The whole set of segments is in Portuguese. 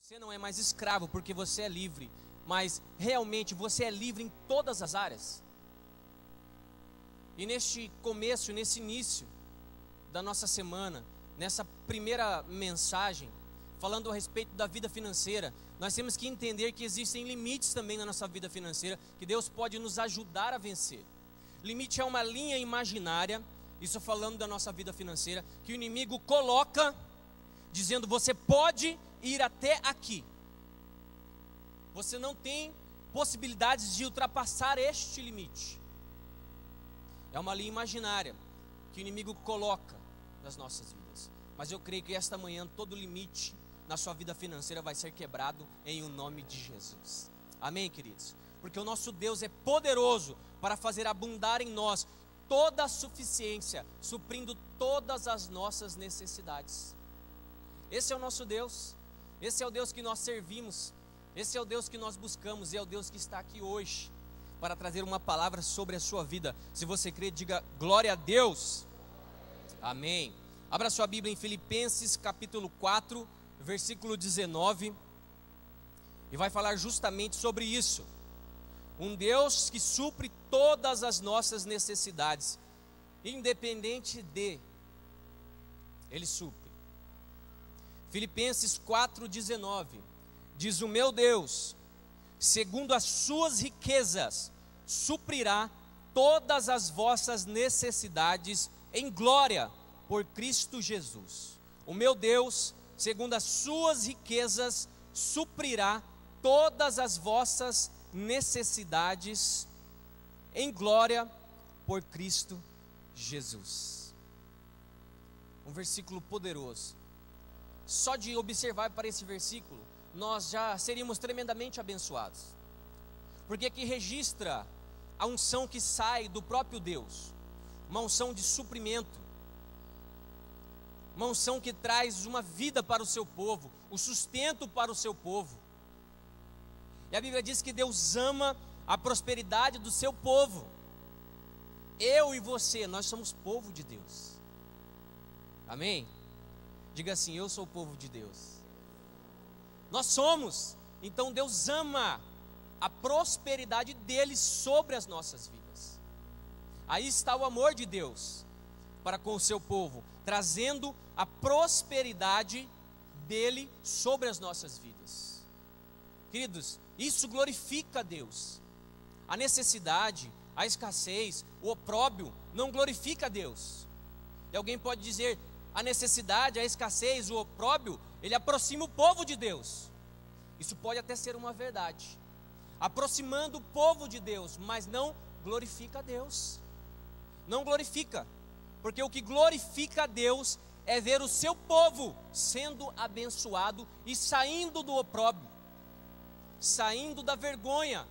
Você não é mais escravo porque você é livre, mas realmente você é livre em todas as áreas. E neste começo, nesse início da nossa semana, nessa primeira mensagem, falando a respeito da vida financeira, nós temos que entender que existem limites também na nossa vida financeira, que Deus pode nos ajudar a vencer. Limite é uma linha imaginária, isso falando da nossa vida financeira, que o inimigo coloca, dizendo: você pode ir até aqui. Você não tem possibilidades de ultrapassar este limite. É uma linha imaginária que o inimigo coloca nas nossas vidas. Mas eu creio que esta manhã todo limite na sua vida financeira vai ser quebrado em o nome de Jesus. Amém, queridos? Porque o nosso Deus é poderoso para fazer abundar em nós toda a suficiência, suprindo todas as nossas necessidades. Esse é o nosso Deus, esse é o Deus que nós servimos, esse é o Deus que nós buscamos, e é o Deus que está aqui hoje para trazer uma palavra sobre a sua vida. Se você crê, diga glória a Deus. Amém. Abra sua Bíblia em Filipenses capítulo 4, versículo 19, e vai falar justamente sobre isso. Um Deus que supre todas as nossas necessidades, independente de, Ele supre. Filipenses 4,19 diz: o meu Deus, segundo as suas riquezas, suprirá todas as vossas necessidades em glória por Cristo Jesus. O meu Deus, segundo as suas riquezas, suprirá todas as vossas necessidades em glória por Cristo Jesus. Um versículo poderoso. Só de observar para esse versículo, nós já seríamos tremendamente abençoados, porque aqui registra a unção que sai do próprio Deus, uma unção de suprimento, uma unção que traz uma vida para o seu povo, o sustento para o seu povo. E a Bíblia diz que Deus ama a prosperidade do seu povo. Eu e você, nós somos povo de Deus. Amém? Diga assim: eu sou o povo de Deus. Nós somos. Então Deus ama a prosperidade dele sobre as nossas vidas. Aí está o amor de Deus para com o seu povo, trazendo a prosperidade dele sobre as nossas vidas. Queridos, isso glorifica a Deus. A necessidade, a escassez, o opróbrio não glorifica a Deus. E alguém pode dizer: a necessidade, a escassez, o opróbrio, ele aproxima o povo de Deus. Isso pode até ser uma verdade, aproximando o povo de Deus, mas não glorifica a Deus. Não glorifica, porque o que glorifica a Deus é ver o seu povo sendo abençoado e saindo do opróbrio, saindo da vergonha,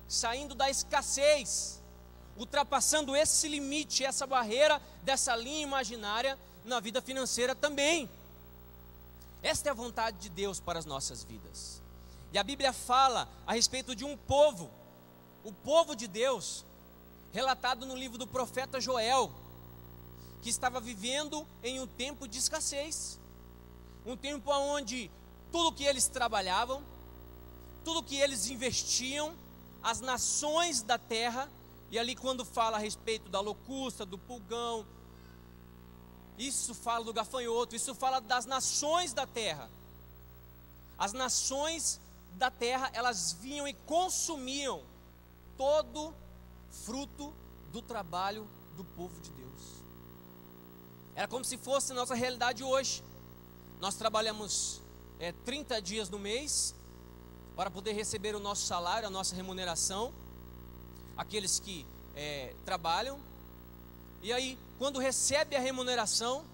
saindo da escassez, ultrapassando esse limite, essa barreira dessa linha imaginária na vida financeira também. Esta é a vontade de Deus para as nossas vidas. E a Bíblia fala a respeito de um povo, o povo de Deus, relatado no livro do profeta Joel, que estava vivendo em um tempo de escassez, um tempo onde tudo que eles trabalhavam, tudo que eles investiam, as nações da terra, e ali quando fala a respeito da locusta, do pulgão, isso fala do gafanhoto, isso fala das nações da terra. As nações da terra, elas vinham e consumiam todo fruto do trabalho do povo de Deus. Era como se fosse a nossa realidade hoje. Nós trabalhamos 30 dias no mês para poder receber o nosso salário, a nossa remuneração. Aqueles que trabalham. E aí, quando recebe a remuneração,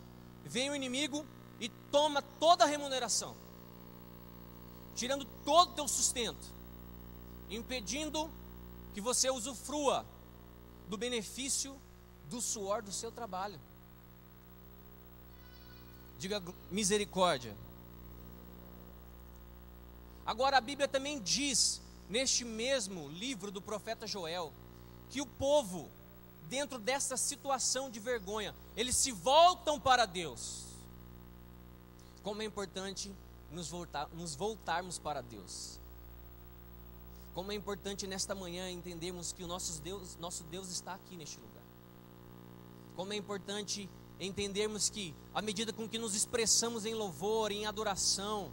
vem o inimigo e toma toda a remuneração, tirando todo o teu sustento, impedindo que você usufrua do benefício do suor do seu trabalho. Diga misericórdia. Agora a Bíblia também diz, neste mesmo livro do profeta Joel, que o povo, dentro dessa situação de vergonha, eles se voltam para Deus. Como é importante nos voltarmos para Deus. Como é importante nesta manhã entendermos que o nosso Deus está aqui neste lugar. Como é importante entendermos que, à medida com que nos expressamos em louvor, em adoração,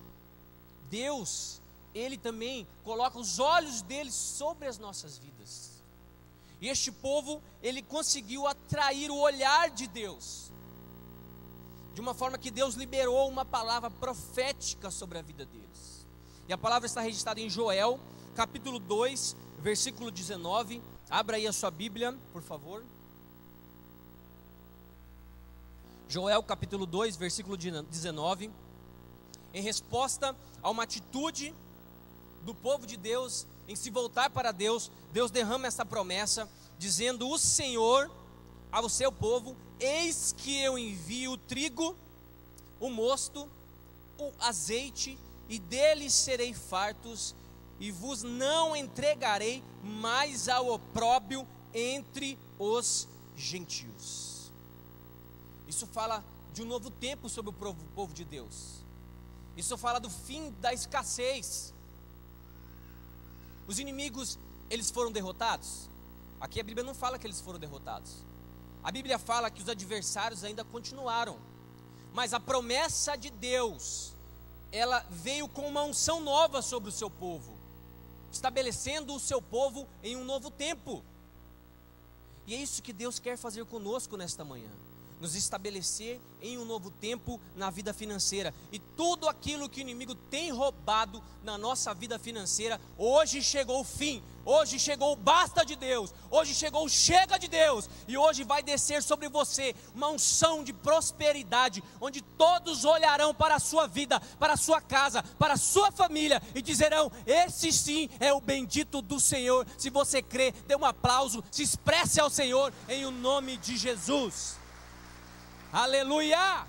Deus, Ele também coloca os olhos dele sobre as nossas vidas. E este povo, ele conseguiu atrair o olhar de Deus, de uma forma que Deus liberou uma palavra profética sobre a vida deles. E a palavra está registrada em Joel, capítulo 2, versículo 19. Abra aí a sua Bíblia, por favor. Joel capítulo 2, versículo 19. Em resposta a uma atitude do povo de Deus em se voltar para Deus, Deus derrama essa promessa, dizendo: o Senhor ao seu povo: eis que eu envio o trigo, o mosto, o azeite, e deles serei fartos, e vos não entregarei mais ao opróbrio entre os gentios. Isso fala de um novo tempo sobre o povo de Deus. Isso fala do fim da escassez. Os inimigos, eles foram derrotados? Aqui a Bíblia não fala que eles foram derrotados. A Bíblia fala que os adversários ainda continuaram. Mas a promessa de Deus, ela veio com uma unção nova sobre o seu povo, estabelecendo o seu povo em um novo tempo. E é isso que Deus quer fazer conosco nesta manhã, nos estabelecer em um novo tempo na vida financeira. E tudo aquilo que o inimigo tem roubado na nossa vida financeira, hoje chegou o fim, hoje chegou o basta de Deus, hoje chegou o chega de Deus, e hoje vai descer sobre você uma unção de prosperidade, onde todos olharão para a sua vida, para a sua casa, para a sua família, e dizerão: esse sim é o bendito do Senhor. Se você crê, dê um aplauso, se expresse ao Senhor em o nome de Jesus. Aleluia!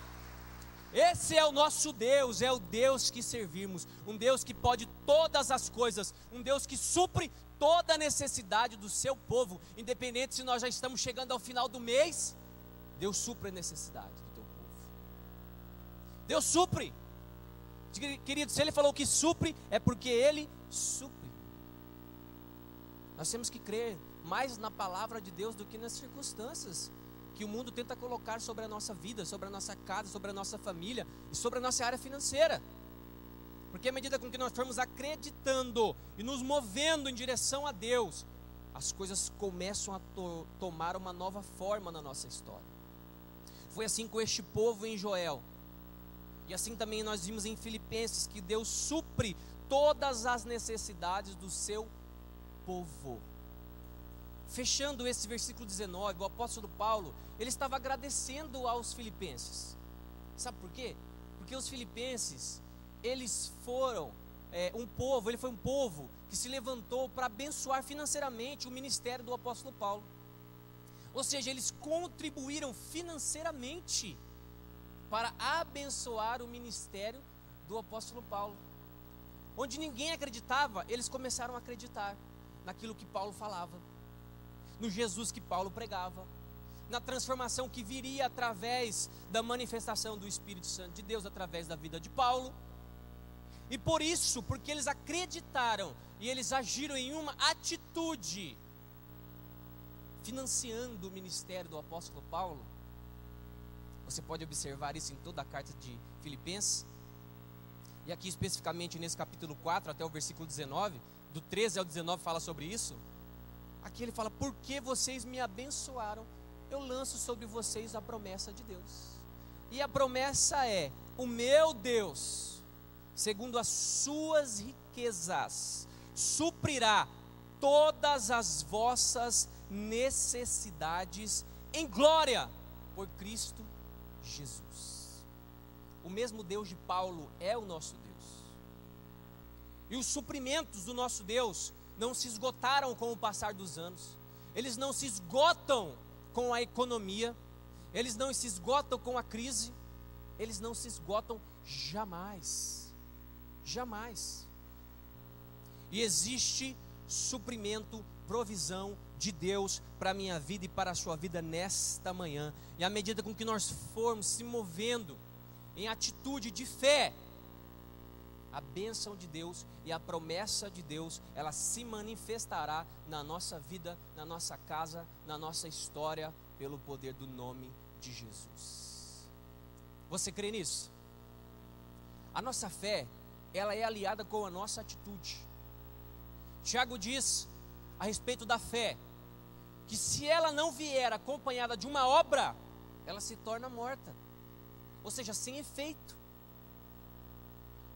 Esse é o nosso Deus, é o Deus que servimos, um Deus que pode todas as coisas, um Deus que supre toda a necessidade do seu povo, independente se nós já estamos chegando ao final do mês. Deus supre a necessidade do teu povo. Deus supre. Querido, se Ele falou que supre, é porque Ele supre. Nós temos que crer mais na palavra de Deus do que nas circunstâncias que o mundo tenta colocar sobre a nossa vida, sobre a nossa casa, sobre a nossa família e sobre a nossa área financeira. Porque à medida com que nós formos acreditando e nos movendo em direção a Deus, as coisas começam a tomar uma nova forma na nossa história. Foi assim com este povo em Joel, e assim também nós vimos em Filipenses, que Deus supre todas as necessidades do seu povo. Fechando esse versículo 19, o apóstolo Paulo, ele estava agradecendo aos filipenses. Sabe por quê? Porque os filipenses, eles foram ele foi um povo que se levantou para abençoar financeiramente o ministério do apóstolo Paulo. Ou seja, eles contribuíram financeiramente para abençoar o ministério do apóstolo Paulo. Onde ninguém acreditava, eles começaram a acreditar naquilo que Paulo falava, no Jesus que Paulo pregava, na transformação que viria através da manifestação do Espírito Santo de Deus através da vida de Paulo. E por isso, porque eles acreditaram e eles agiram em uma atitude, financiando o ministério do apóstolo Paulo. Você pode observar isso em toda a carta de Filipenses, e aqui especificamente nesse capítulo 4 até o versículo 19, do 13 ao 19 fala sobre isso. Aqui ele fala: porque vocês me abençoaram, eu lanço sobre vocês a promessa de Deus. E a promessa é: o meu Deus, segundo as suas riquezas, suprirá todas as vossas necessidades em glória por Cristo Jesus. O mesmo Deus de Paulo é o nosso Deus. E os suprimentos do nosso Deus não se esgotaram com o passar dos anos. Eles não se esgotam com a economia. Eles não se esgotam com a crise. Eles não se esgotam jamais. Jamais. E existe suprimento, provisão de Deus para a minha vida e para a sua vida nesta manhã. E à medida com que nós formos se movendo em atitude de fé, a bênção de Deus e a promessa de Deus, ela se manifestará na nossa vida, na nossa casa, na nossa história, pelo poder do nome de Jesus. Você crê nisso? A nossa fé, ela é aliada com a nossa atitude. Tiago diz a respeito da fé, que se ela não vier acompanhada de uma obra, ela se torna morta, ou seja, sem efeito.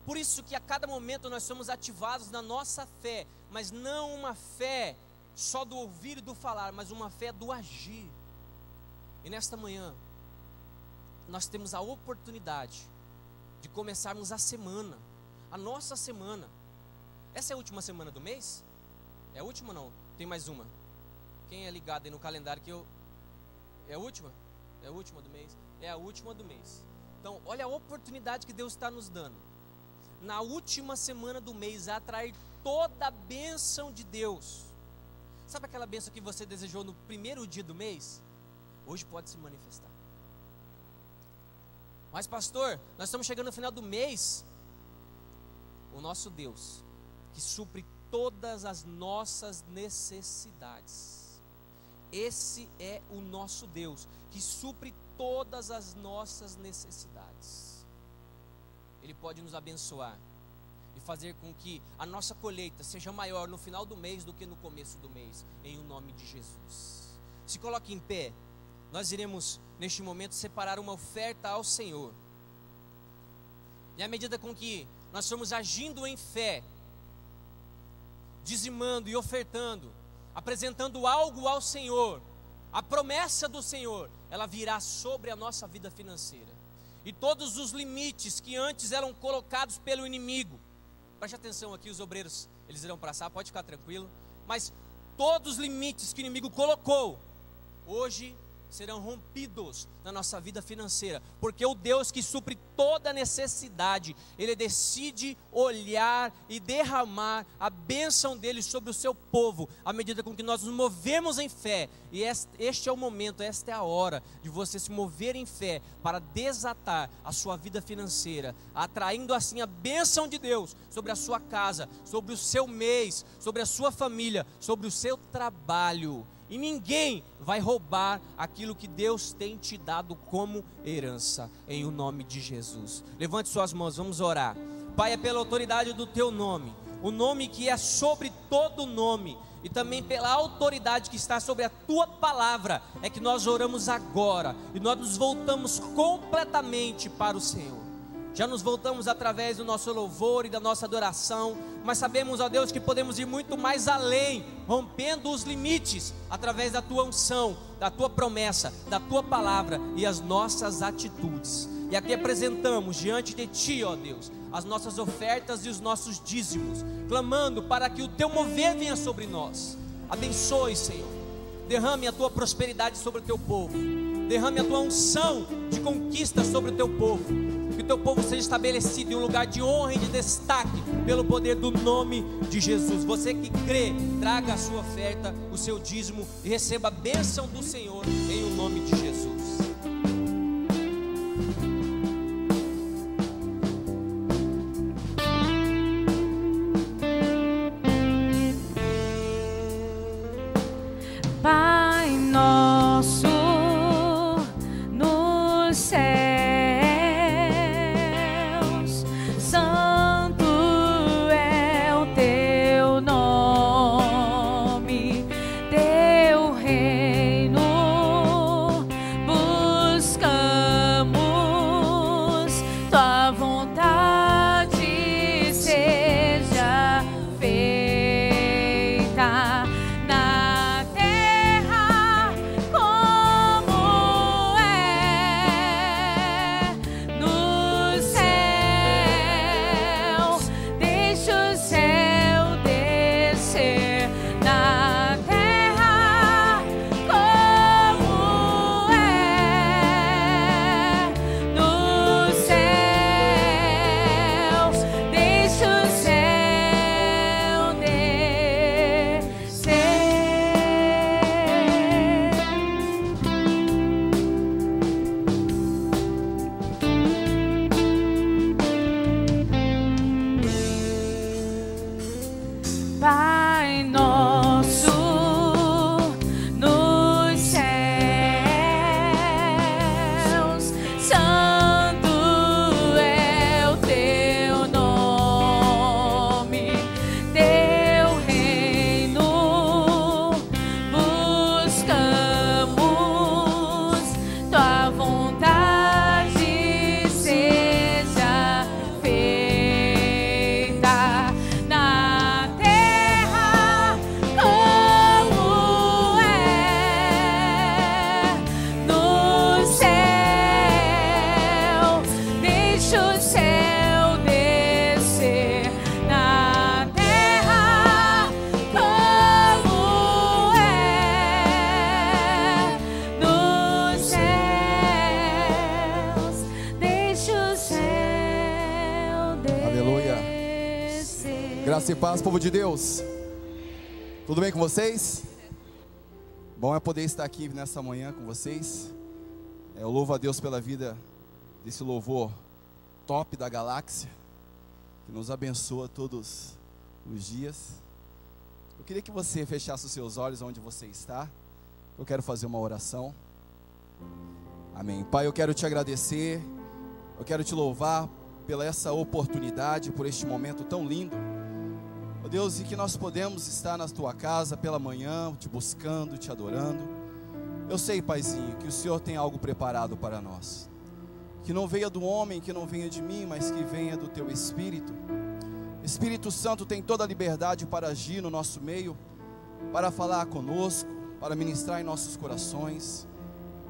Por isso que a cada momento nós somos ativados na nossa fé, mas não uma fé só do ouvir e do falar, mas uma fé do agir. E nesta manhã, nós temos a oportunidade de começarmos a semana, a nossa semana. Essa é a última semana do mês? É a última ou não? Tem mais uma. Quem é ligado aí no calendário que eu... É a última? É a última do mês? É a última do mês. Então, olha a oportunidade que Deus está nos dando. Na última semana do mês, a atrair toda a bênção de Deus. Sabe aquela bênção que você desejou no primeiro dia do mês? Hoje pode se manifestar. Mas pastor, nós estamos chegando no final do mês. O nosso Deus, que supre todas as nossas necessidades. Esse é o nosso Deus, que supre todas as nossas necessidades. Ele pode nos abençoar e fazer com que a nossa colheita seja maior no final do mês do que no começo do mês, em o nome de Jesus. Se coloque em pé, nós iremos neste momento separar uma oferta ao Senhor. E à medida com que nós formos agindo em fé, dizimando e ofertando, apresentando algo ao Senhor, a promessa do Senhor, ela virá sobre a nossa vida financeira. E todos os limites que antes eram colocados pelo inimigo, preste atenção aqui, os obreiros, eles irão passar, pode ficar tranquilo, mas todos os limites que o inimigo colocou, hoje serão rompidos na nossa vida financeira, porque o Deus que supre toda necessidade, Ele decide olhar e derramar a bênção dEle sobre o seu povo, à medida com que nós nos movemos em fé. E este é o momento, esta é a hora de você se mover em fé, para desatar a sua vida financeira, atraindo assim a bênção de Deus sobre a sua casa, sobre o seu mês, sobre a sua família, sobre o seu trabalho. E ninguém vai roubar aquilo que Deus tem te dado como herança, em o nome de Jesus. Levante suas mãos, vamos orar. Pai, é pela autoridade do teu nome, o nome que é sobre todo nome, e também pela autoridade que está sobre a tua palavra, é que nós oramos agora, e nós nos voltamos completamente para o Senhor. Já nos voltamos através do nosso louvor e da nossa adoração, mas sabemos, ó Deus, que podemos ir muito mais além, rompendo os limites, através da tua unção, da tua promessa, da tua palavra e as nossas atitudes. E aqui apresentamos diante de ti, ó Deus, as nossas ofertas e os nossos dízimos, clamando para que o teu mover venha sobre nós. Abençoe, Senhor, derrame a tua prosperidade sobre o teu povo, derrame a tua unção de conquista sobre o teu povo. Que o teu povo seja estabelecido em um lugar de honra e de destaque, pelo poder do nome de Jesus. Você que crê, traga a sua oferta, o seu dízimo, e receba a bênção do Senhor, em o nome de Jesus. Pai nosso no céu, Graça e paz, povo de Deus. Tudo bem com vocês? Bom é poder estar aqui nessa manhã com vocês. Eu louvo a Deus pela vida desse louvor top da galáxia, que nos abençoa todos os dias. Eu queria que você fechasse os seus olhos onde você está. Eu quero fazer uma oração. Amém. Pai, eu quero te agradecer, eu quero te louvar pela essa oportunidade, por este momento tão lindo. Ó Deus, e que nós podemos estar na tua casa pela manhã, te buscando, te adorando. Eu sei, Paizinho, que o Senhor tem algo preparado para nós. Que não venha do homem, que não venha de mim, mas que venha do teu Espírito. Espírito Santo tem toda a liberdade para agir no nosso meio, para falar conosco, para ministrar em nossos corações,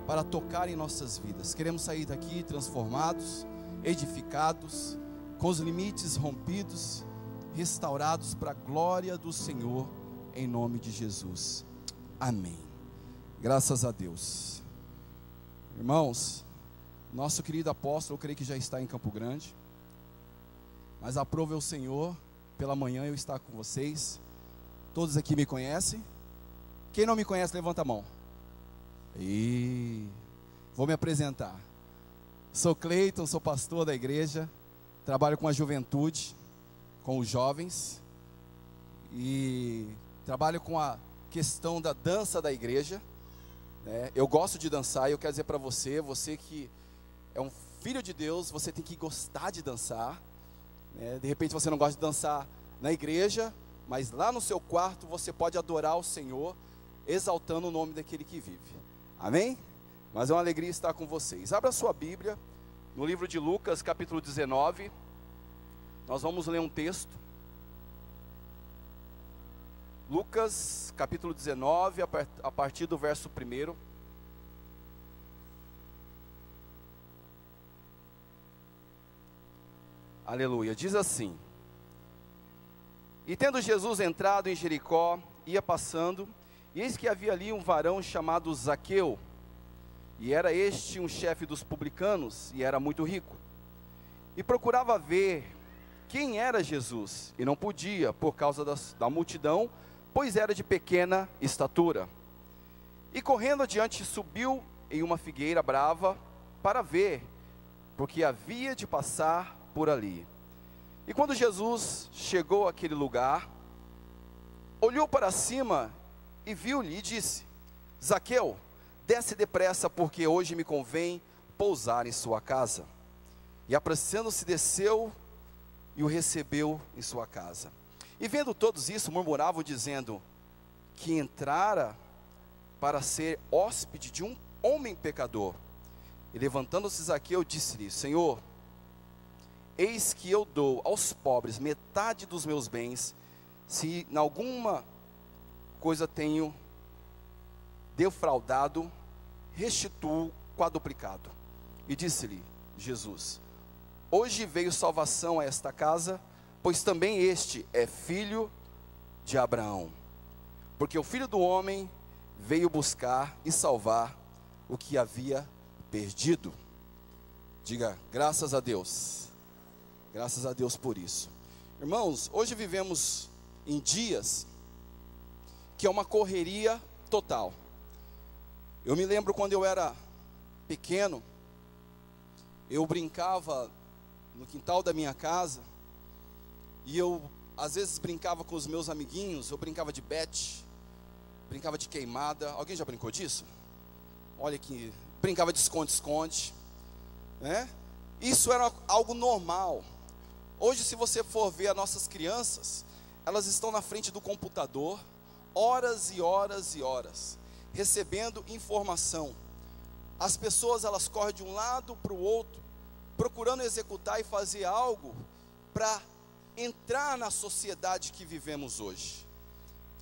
para tocar em nossas vidas. Queremos sair daqui transformados, edificados, com os limites rompidos, restaurados para a glória do Senhor, em nome de Jesus. Amém. Graças a Deus. Irmãos, nosso querido apóstolo, eu creio que já está em Campo Grande, mas aprove o Senhor, pela manhã eu estar com vocês. Todos aqui me conhecem. Quem não me conhece, levanta a mão. E vou me apresentar. Sou Cleiton, sou pastor da igreja, trabalho com a juventude, com os jovens, e trabalho com a questão da dança da igreja, né? Eu gosto de dançar e eu quero dizer para você, você que é um filho de Deus, você tem que gostar de dançar, né? De repente você não gosta de dançar na igreja, mas lá no seu quarto você pode adorar o Senhor, exaltando o nome daquele que vive. Amém? Mas é uma alegria estar com vocês. Abra sua Bíblia no livro de Lucas, capítulo 19. Nós vamos ler um texto. Lucas, capítulo 19, a partir do verso 1. Aleluia. Diz assim: E tendo Jesus entrado em Jericó, ia passando, e eis que havia ali um varão chamado Zaqueu, e era este um chefe dos publicanos, e era muito rico, e procurava ver quem era Jesus, e não podia, por causa da multidão, pois era de pequena estatura. E correndo adiante, subiu em uma figueira brava, para ver, porque havia de passar por ali. E quando Jesus chegou àquele lugar, olhou para cima e viu-lhe e disse: Zaqueu, desce depressa, porque hoje me convém pousar em sua casa. E apressando-se, desceu e o recebeu em sua casa. E vendo todos isso, murmuravam, dizendo que entrara para ser hóspede de um homem pecador. E levantando-se Zaqueu, disse-lhe: Senhor, eis que eu dou aos pobres metade dos meus bens, se em alguma coisa tenho defraudado, restituo quadruplicado. E disse-lhe Jesus: Hoje veio salvação a esta casa, pois também este é filho de Abraão. Porque o Filho do Homem veio buscar e salvar o que havia perdido. Diga, graças a Deus. Graças a Deus por isso. Irmãos, hoje vivemos em dias que é uma correria total. Eu me lembro quando eu era pequeno, eu brincava no quintal da minha casa, e eu às vezes brincava com os meus amiguinhos. Eu brincava de bete, brincava de queimada. Alguém já brincou disso? Olha aqui, brincava de esconde-esconde, né? Isso era algo normal. Hoje, se você for ver as nossas crianças, elas estão na frente do computador, horas e horas e horas, recebendo informação. As pessoas, elas correm de um lado para o outro, procurando executar e fazer algo para entrar na sociedade que vivemos hoje.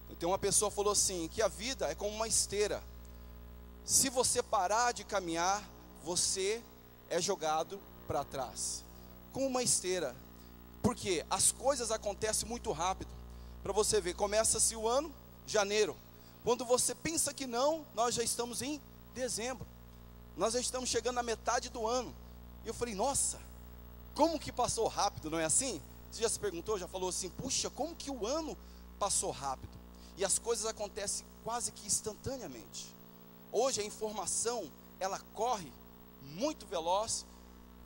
Então uma pessoa falou assim, que a vida é como uma esteira. Se você parar de caminhar, você é jogado para trás, como uma esteira. Porque as coisas acontecem muito rápido. Para você ver, começa-se o ano, janeiro. Quando você pensa que não, nós já estamos em dezembro. Nós já estamos chegando na metade do ano. E eu falei, nossa, como que passou rápido, não é assim? Você já se perguntou, já falou assim, puxa, como que o ano passou rápido? E as coisas acontecem quase que instantaneamente. Hoje a informação, ela corre muito veloz,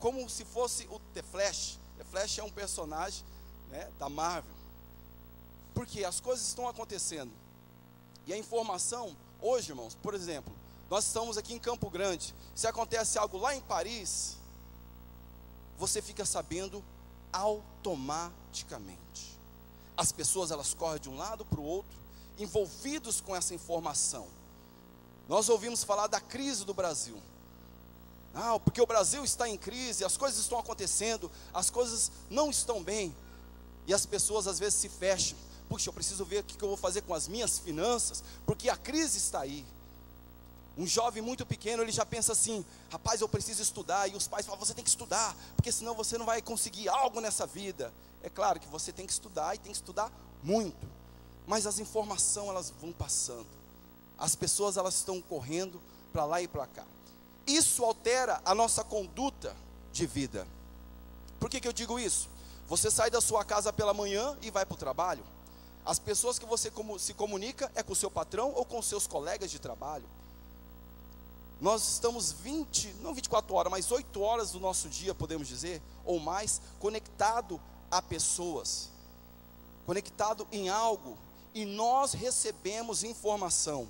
como se fosse o The Flash. The Flash é um personagem, né, da Marvel. Porque as coisas estão acontecendo. E a informação, hoje, irmãos, por exemplo, nós estamos aqui em Campo Grande. Se acontece algo lá em Paris, você fica sabendo automaticamente. As pessoas, elas correm de um lado para o outro, envolvidos com essa informação. Nós ouvimos falar da crise do Brasil. Porque o Brasil está em crise, as coisas estão acontecendo, as coisas não estão bem. E as pessoas às vezes se fecham. Puxa, eu preciso ver o que eu vou fazer com as minhas finanças, porque a crise está aí. Um jovem muito pequeno, ele já pensa assim, rapaz, eu preciso estudar. E os pais falam, você tem que estudar, porque senão você não vai conseguir algo nessa vida. É claro que você tem que estudar, e tem que estudar muito. Mas as informações, elas vão passando. As pessoas, elas estão correndo para lá e para cá. Isso altera a nossa conduta de vida. Por que eu digo isso? Você sai da sua casa pela manhã e vai para o trabalho. As pessoas que você se comunica é com o seu patrão ou com seus colegas de trabalho. Nós estamos não 24 horas, mas 8 horas do nosso dia, podemos dizer, ou mais, conectado a pessoas, conectado em algo, e nós recebemos informação.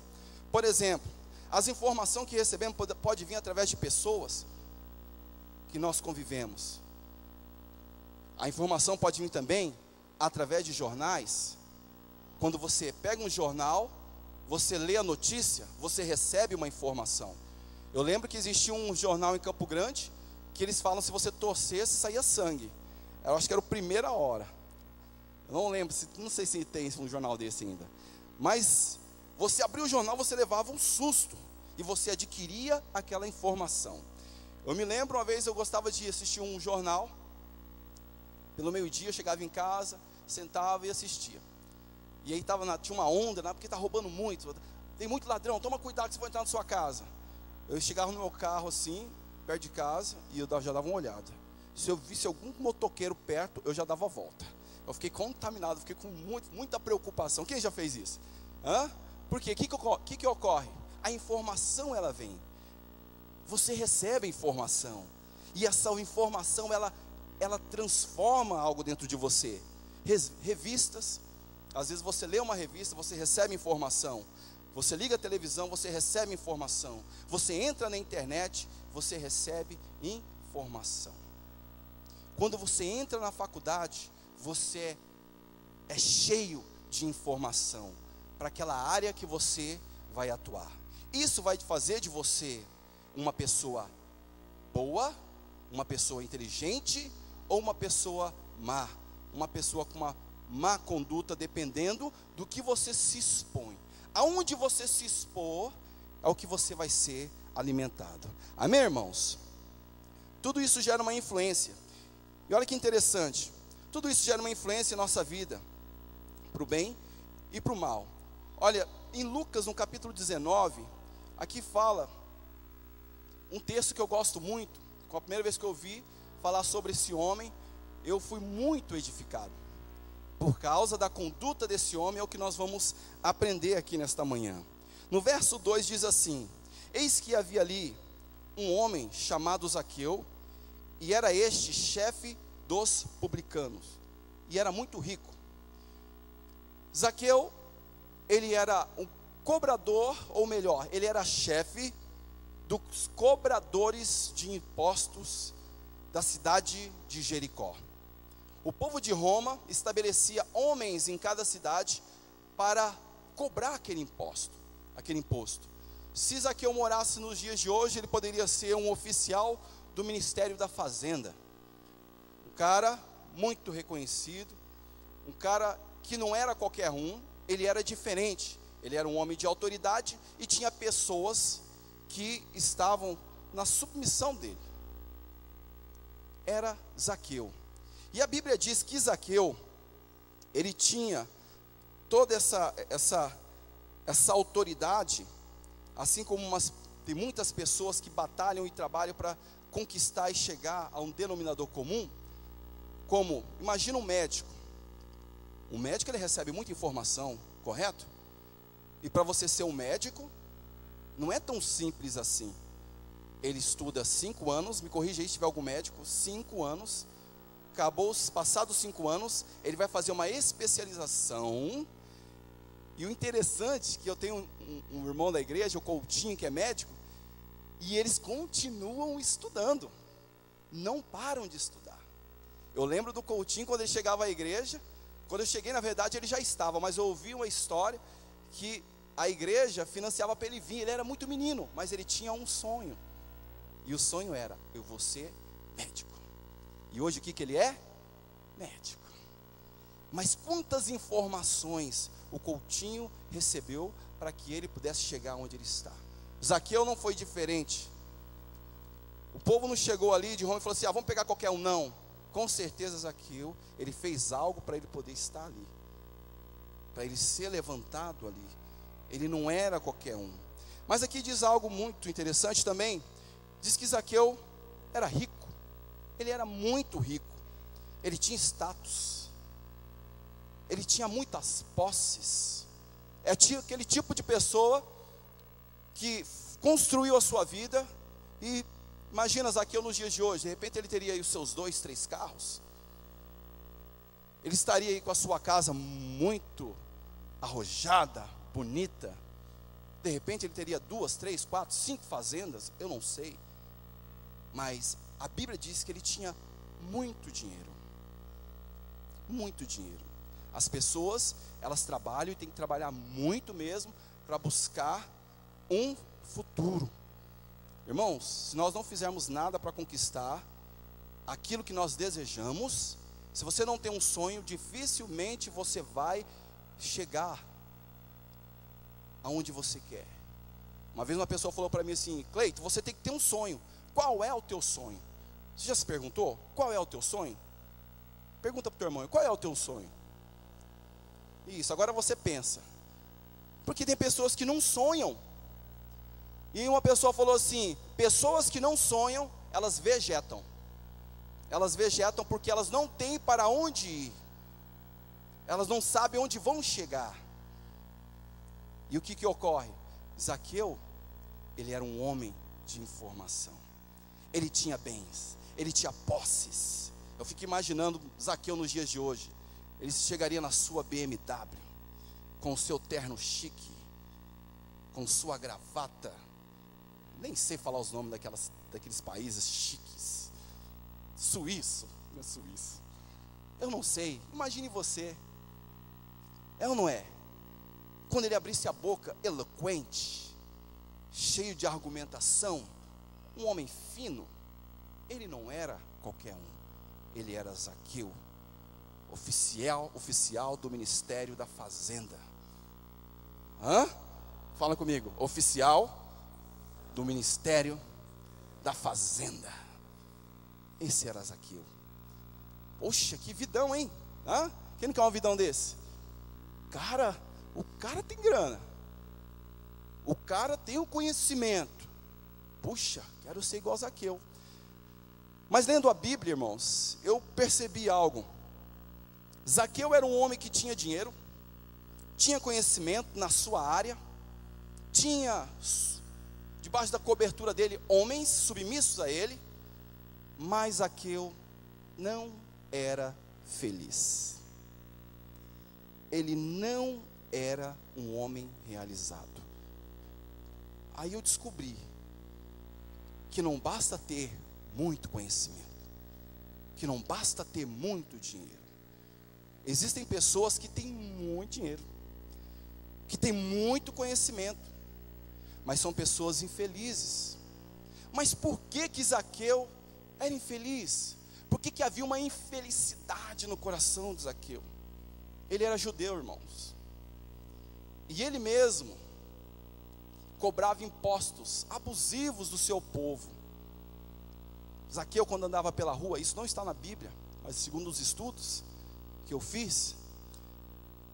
Por exemplo, as informações que recebemos pode vir através de pessoas que nós convivemos. A informação pode vir também através de jornais. Quando você pega um jornal, você lê a notícia, você recebe uma informação. Eu lembro que existia um jornal em Campo Grande, que eles falam, se você torcesse, saía sangue. Eu acho que era o Primeira Hora. Eu não lembro, não sei se tem um jornal desse ainda. Mas você abria o jornal, você levava um susto, e você adquiria aquela informação. Eu me lembro, uma vez eu gostava de assistir um jornal. Pelo meio-dia eu chegava em casa, sentava e assistia. E aí tinha uma onda, porque está roubando muito. Tem muito ladrão, toma cuidado que você vai entrar na sua casa. Eu chegava no meu carro assim, perto de casa, e eu já dava uma olhada. Se eu visse algum motoqueiro perto, eu já dava a volta. Eu fiquei contaminado, fiquei com muita preocupação. Quem já fez isso? Por quê? O que ocorre? A informação, ela vem. Você recebe a informação. E essa informação, ela transforma algo dentro de você. Revistas. Às vezes você lê uma revista, você recebe informação. Você liga a televisão, você recebe informação. Você entra na internet, você recebe informação. Quando você entra na faculdade, você é cheio de informação para aquela área que você vai atuar. Isso vai fazer de você uma pessoa boa, uma pessoa inteligente ou uma pessoa má. Uma pessoa com uma má conduta, dependendo do que você se expõe. Aonde você se expor, é o que você vai ser alimentado. Amém, irmãos? Tudo isso gera uma influência. E olha que interessante. Tudo isso gera uma influência em nossa vida, para o bem e para o mal. Olha, em Lucas, no capítulo 19, aqui fala um texto que eu gosto muito. Com a primeira vez que eu ouvi falar sobre esse homem, eu fui muito edificado. Por causa da conduta desse homem, é o que nós vamos aprender aqui nesta manhã. No verso 2 diz assim: eis que havia ali um homem chamado Zaqueu, e era este chefe dos publicanos, e era muito rico. Zaqueu, ele era um cobrador, ou melhor, ele era chefe dos cobradores de impostos da cidade de Jericó. O povo de Roma estabelecia homens em cada cidade para cobrar aquele imposto. Se Zaqueu morasse nos dias de hoje, ele poderia ser um oficial do Ministério da Fazenda. Um cara muito reconhecido, um cara que não era qualquer um, ele era diferente. Ele era um homem de autoridade e tinha pessoas que estavam na submissão dele. Era Zaqueu. E a Bíblia diz que Zaqueu, ele tinha toda essa autoridade, assim como tem muitas pessoas que batalham e trabalham para conquistar e chegar a um denominador comum. como, imagina um médico. O médico, ele recebe muita informação, correto? E para você ser um médico, não é tão simples assim. Ele estuda 5 anos, me corrija aí se tiver algum médico, 5 anos, passados 5 anos, ele vai fazer uma especialização. E o interessante é que eu tenho um irmão da igreja, o Coutinho, que é médico, e eles continuam estudando, não param de estudar. Eu lembro do Coutinho, quando ele chegava à igreja, quando eu cheguei, na verdade, ele já estava, mas eu ouvi uma história que a igreja financiava para ele vir. Ele era muito menino, mas ele tinha um sonho, e o sonho era: eu vou ser médico. E hoje o que ele é? Médico. Mas quantas informações o Coutinho recebeu para que ele pudesse chegar onde ele está? Zaqueu não foi diferente. O povo não chegou ali de Roma e falou assim: vamos pegar qualquer um. Não, com certeza Zaqueu, ele fez algo para ele poder estar ali, para ele ser levantado ali. Ele não era qualquer um. Mas aqui diz algo muito interessante também. Diz que Zaqueu era rico. Ele era muito rico. Ele tinha status. Ele tinha muitas posses. É aquele tipo de pessoa que construiu a sua vida. E imagina Zaqueu nos dias de hoje. De repente ele teria aí os seus 2, 3 carros. Ele estaria aí com a sua casa muito arrojada, bonita. De repente ele teria 2, 3, 4, 5 fazendas. Eu não sei. Mas a Bíblia diz que ele tinha muito dinheiro. Muito dinheiro. As pessoas, elas trabalham e têm que trabalhar muito mesmo para buscar um futuro. Irmãos, se nós não fizermos nada para conquistar aquilo que nós desejamos, se você não tem um sonho, dificilmente você vai chegar aonde você quer. Uma vez uma pessoa falou para mim assim: Cleito, você tem que ter um sonho. Qual é o teu sonho? Você já se perguntou? Qual é o teu sonho? Pergunta para o teu irmão: qual é o teu sonho? Isso, agora você pensa. Porque tem pessoas que não sonham. E uma pessoa falou assim: pessoas que não sonham, elas vegetam. Elas vegetam porque elas não têm para onde ir. Elas não sabem onde vão chegar. E o que ocorre? Zaqueu, ele era um homem de informação. Ele tinha bens, ele tinha posses. Eu fico imaginando Zaqueu nos dias de hoje. Ele chegaria na sua BMW, com o seu terno chique, com sua gravata. Nem sei falar os nomes daqueles países chiques. Suíço, não é suíço. Eu não sei, imagine você. É ou não é? Quando ele abrisse a boca, eloquente, cheio de argumentação, um homem fino. Ele não era qualquer um. Ele era Zaqueu, oficial do Ministério da Fazenda. Fala comigo. Oficial do Ministério da Fazenda. Esse era Zaqueu. Poxa, que vidão, hein? Quem não quer uma vidão desse? Cara, o cara tem grana. O cara tem o conhecimento. Puxa, quero ser igual a Zaqueu. Mas lendo a Bíblia, irmãos, eu percebi algo. Zaqueu era um homem que tinha dinheiro, tinha conhecimento na sua área, tinha debaixo da cobertura dele homens submissos a ele, mas Zaqueu não era feliz. Ele não era um homem realizado. Aí eu descobri que não basta ter muito conhecimento, que não basta ter muito dinheiro. Existem pessoas que têm muito dinheiro, que têm muito conhecimento, mas são pessoas infelizes. Mas por que Zaqueu era infeliz? Por que havia uma infelicidade no coração de Zaqueu? Ele era judeu, irmãos, e ele mesmo cobrava impostos abusivos do seu povo. Zaqueu, quando andava pela rua, isso não está na Bíblia, mas segundo os estudos que eu fiz,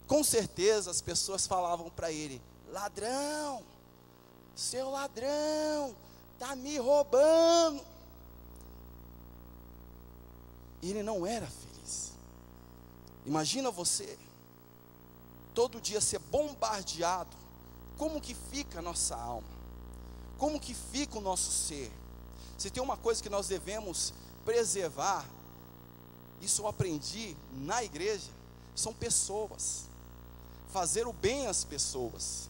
com certeza as pessoas falavam para ele: ladrão, seu ladrão, está me roubando. E ele não era feliz. Imagina você, todo dia ser bombardeado. Como que fica a nossa alma? Como que fica o nosso ser? Se tem uma coisa que nós devemos preservar, isso eu aprendi na igreja, são pessoas. Fazer o bem às pessoas.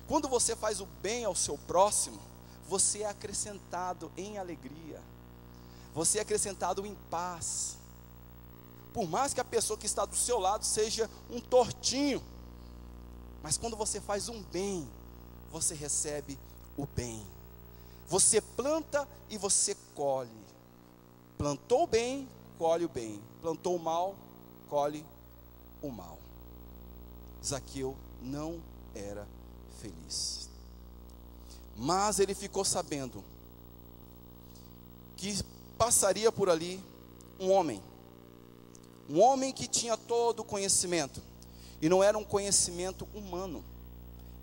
Quando você faz o bem ao seu próximo, você é acrescentado em alegria. Você é acrescentado em paz. Por mais que a pessoa que está do seu lado seja um tortinho, mas quando você faz um bem, você recebe o bem. Você planta e você colhe. Plantou o bem, colhe o bem. Plantou o mal, colhe o mal. Zaqueu não era feliz. Mas ele ficou sabendo que passaria por ali um homem que tinha todo o conhecimento. E não era um conhecimento humano,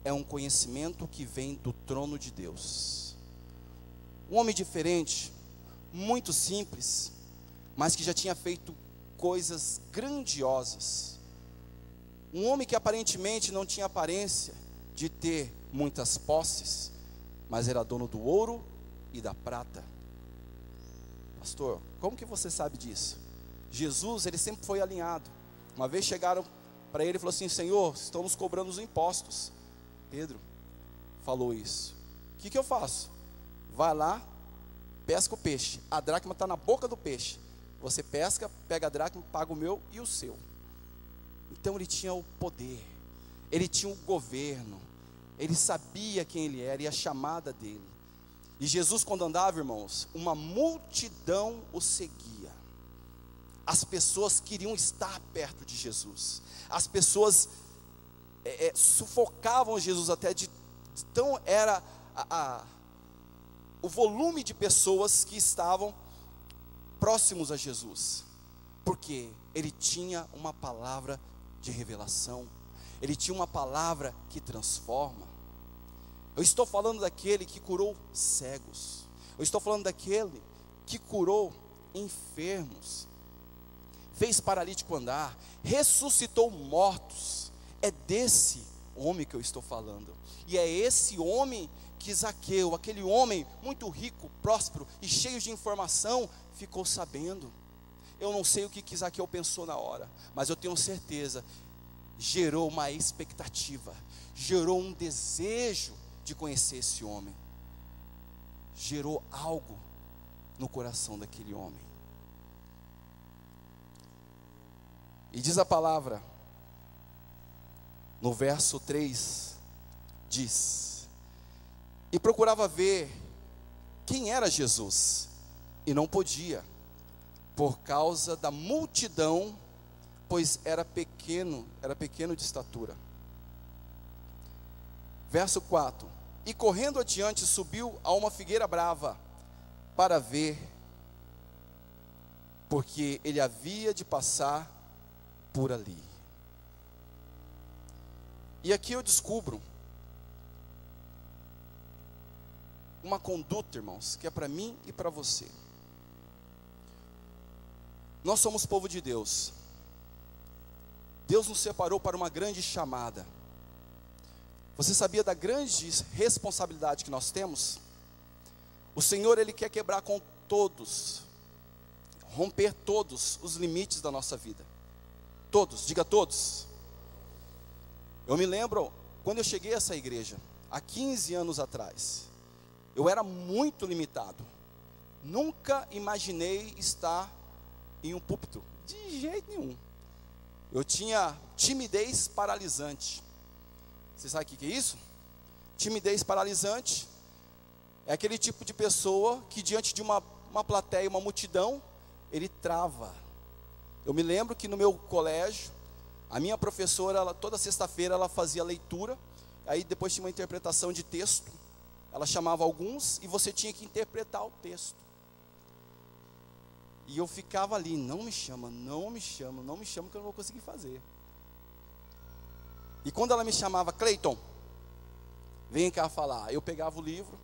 é um conhecimento que vem do trono de Deus. Um homem diferente, muito simples, mas que já tinha feito coisas grandiosas. Um homem que aparentemente não tinha aparência de ter muitas posses, mas era dono do ouro e da prata. Pastor, como que você sabe disso? Jesus, ele sempre foi alinhado. Uma vez chegaram para ele e falou assim: Senhor, estão nos cobrando os impostos. Pedro falou isso. O que eu faço? Vai lá, pesca o peixe. A dracma está na boca do peixe. Você pesca, pega a dracma, paga o meu e o seu. Então ele tinha o poder, ele tinha o governo, ele sabia quem ele era e a chamada dele. E Jesus, quando andava, irmãos, uma multidão o seguia. As pessoas queriam estar perto de Jesus. As pessoas sufocavam Jesus até de tão era o volume de pessoas que estavam próximos a Jesus. Porque ele tinha uma palavra de revelação. Ele tinha uma palavra que transforma. Eu estou falando daquele que curou cegos. Eu estou falando daquele que curou enfermos, fez paralítico andar, ressuscitou mortos. É desse homem que eu estou falando. E é esse homem que Zaqueu, aquele homem muito rico, próspero e cheio de informação, ficou sabendo. Eu não sei o que Zaqueu pensou na hora, mas eu tenho certeza, gerou uma expectativa, gerou um desejo de conhecer esse homem. Gerou algo no coração daquele homem. E diz a palavra, no verso 3, diz: e procurava ver quem era Jesus, e não podia, por causa da multidão, pois era pequeno de estatura. Verso 4: e correndo adiante, subiu a uma figueira brava, para ver, porque ele havia de passar por ali. E aqui eu descubro uma conduta, irmãos, que é para mim e para você. Nós somos povo de Deus. Deus nos separou para uma grande chamada. Você sabia da grande responsabilidade que nós temos? O Senhor, Ele quer quebrar com todos, romper todos os limites da nossa vida. Todos, diga todos. Eu me lembro, quando eu cheguei a essa igreja, há 15 anos atrás, eu era muito limitado. Nunca imaginei estar em um púlpito, de jeito nenhum. Eu tinha timidez paralisante. Você sabe o que é isso? Timidez paralisante é aquele tipo de pessoa que diante de uma plateia, uma multidão, ele trava. Eu me lembro que no meu colégio, a minha professora, toda sexta-feira ela fazia leitura, aí depois tinha uma interpretação de texto, ela chamava alguns e você tinha que interpretar o texto. E eu ficava ali, não me chama, não me chama, não me chama, que eu não vou conseguir fazer. E quando ela me chamava, Cleiton, vem cá falar, eu pegava o livro,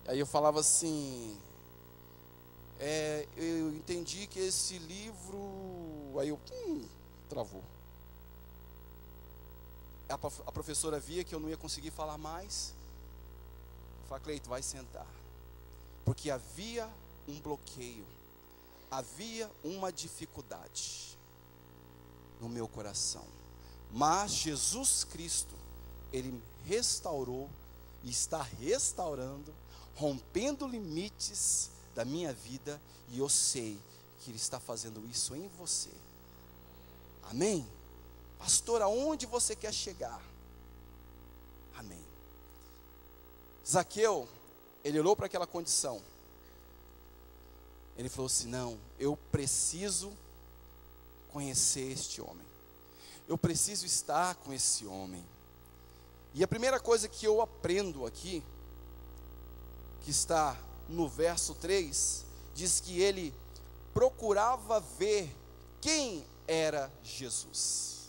aí eu falava assim, eu entendi que esse livro. Aí eu, travou. A professora via que eu não ia conseguir falar mais. Eu falei, Cleito, vai sentar. Porque havia um bloqueio, havia uma dificuldade no meu coração. Mas Jesus Cristo, Ele restaurou e está restaurando, rompendo limites da minha vida. E eu sei que Ele está fazendo isso em você. Amém? Pastor, aonde você quer chegar? Amém. Zaqueu, ele olhou para aquela condição. Ele falou assim, não, eu preciso conhecer este homem. Eu preciso estar com esse homem. E a primeira coisa que eu aprendo aqui, que está no verso 3, diz que ele procurava ver quem era Jesus.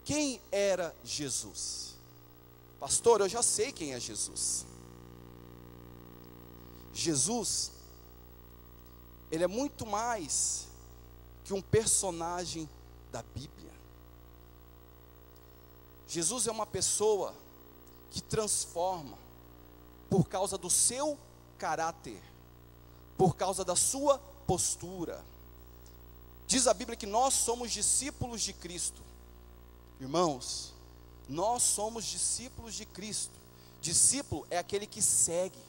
Quem era Jesus? Pastor, eu já sei quem é Jesus. Jesus, Ele é muito mais que um personagem da Bíblia. Jesus é uma pessoa que transforma por causa do seu caráter, por causa da sua postura. Diz a Bíblia que nós somos discípulos de Cristo. Irmãos, nós somos discípulos de Cristo. Discípulo é aquele que segue,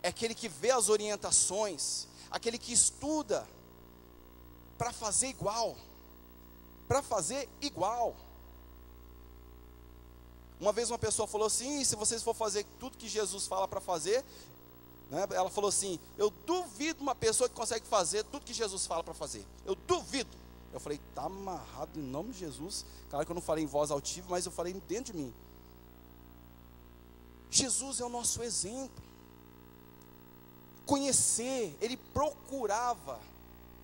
é aquele que vê as orientações, aquele que estuda para fazer igual, para fazer igual. Uma vez uma pessoa falou assim, se vocês for fazer tudo que Jesus fala para fazer, né, ela falou assim, eu duvido uma pessoa que consegue fazer tudo que Jesus fala para fazer, eu duvido. Eu falei, está amarrado em nome de Jesus. Claro que eu não falei em voz altiva, mas eu falei dentro de mim. Jesus é o nosso exemplo. Conhecer, ele procurava